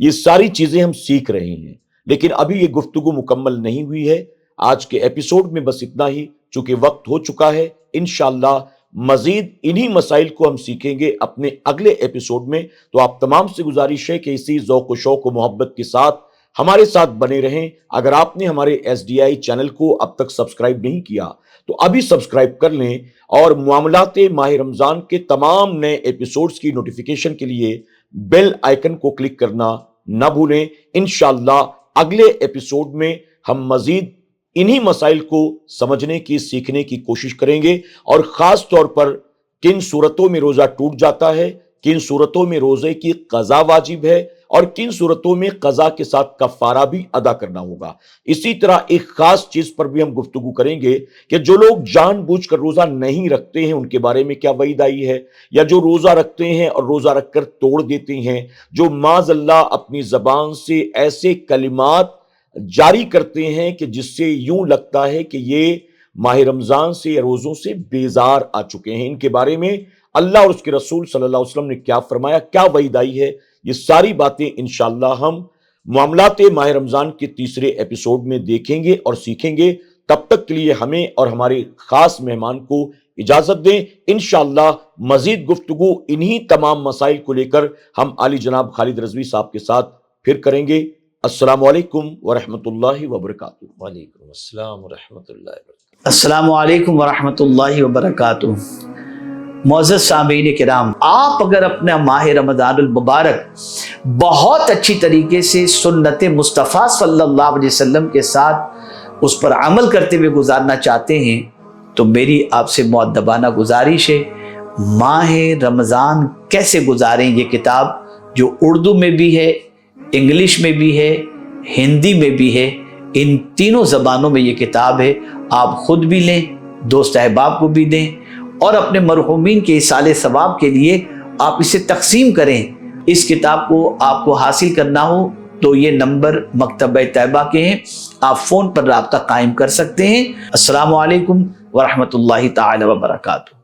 یہ ساری چیزیں ہم سیکھ رہے ہیں. لیکن ابھی یہ گفتگو مکمل نہیں ہوئی ہے. آج کے ایپیسوڈ میں بس اتنا ہی، چونکہ وقت ہو چکا ہے. انشاءاللہ مزید انہی مسائل کو ہم سیکھیں گے اپنے اگلے ایپیسوڈ میں. تو آپ تمام سے گزارش ہے کہ اسی ذوق و شوق و محبت کے ساتھ ہمارے ساتھ بنے رہیں. اگر آپ نے ہمارے SDI چینل کو اب تک سبسکرائب نہیں کیا تو ابھی سبسکرائب کر لیں، اور معاملات ماہ رمضان کے تمام نئے ایپیسوڈز کی نوٹیفیکیشن کے لیے بیل آئیکن کو کلک کرنا نہ بھولیں. انشاءاللہ اگلے ایپیسوڈ میں ہم مزید انہی مسائل کو سمجھنے کی، سیکھنے کی کوشش کریں گے، اور خاص طور پر کن صورتوں میں روزہ ٹوٹ جاتا ہے، کن صورتوں میں روزے کی قضا واجب ہے، اور کن صورتوں میں قضا کے ساتھ کفارہ بھی ادا کرنا ہوگا. اسی طرح ایک خاص چیز پر بھی ہم گفتگو کریں گے کہ جو لوگ جان بوجھ کر روزہ نہیں رکھتے ہیں ان کے بارے میں کیا وعید آئی ہے، یا جو روزہ رکھتے ہیں اور روزہ رکھ کر توڑ دیتے ہیں، جو معاذ اللہ اپنی زبان سے ایسے کلمات جاری کرتے ہیں کہ جس سے یوں لگتا ہے کہ یہ ماہ رمضان سے یا روزوں سے بیزار آ چکے ہیں. ان کے بارے میں اللہ اور اس کے رسول صلی اللہ علیہ وسلم نے کیا فرمایا، کیا وعید آئی ہے، یہ ساری باتیں انشاءاللہ ہم معاملات ماہ رمضان کے تیسرے ایپیسوڈ میں دیکھیں گے اور سیکھیں گے. تب تک کے لیے ہمیں اور ہمارے خاص مہمان کو اجازت دیں. انشاءاللہ مزید گفتگو انہی تمام مسائل کو لے کر ہم عالی جناب خالد رضوی صاحب کے ساتھ پھر کریں گے. السلام علیکم ورحمۃ اللہ وبرکاتہ. وعلیکم السلام ورحمۃ اللہ وبرکاتہ. السلام علیکم ورحمۃ اللہ وبرکاتہ. معزز سامعین کرام، آپ اگر اپنا ماہ رمضان المبارک بہت اچھی طریقے سے سنت مصطفیٰ صلی اللہ علیہ وسلم کے ساتھ اس پر عمل کرتے ہوئے گزارنا چاہتے ہیں تو میری آپ سے مؤدبانہ گزارش ہے، ماہ رمضان کیسے گزاریں یہ کتاب جو اردو میں بھی ہے، انگلش میں بھی ہے، ہندی میں بھی ہے، ان تینوں زبانوں میں یہ کتاب ہے. آپ خود بھی لیں، دوست احباب کو بھی دیں، اور اپنے مرحومین کے ایصال ثواب کے لیے آپ اسے تقسیم کریں. اس کتاب کو آپ کو حاصل کرنا ہو تو یہ نمبر مکتبہ طیبہ کے ہیں، آپ فون پر رابطہ قائم کر سکتے ہیں. السلام علیکم ورحمۃ اللہ تعالی وبرکاتہ.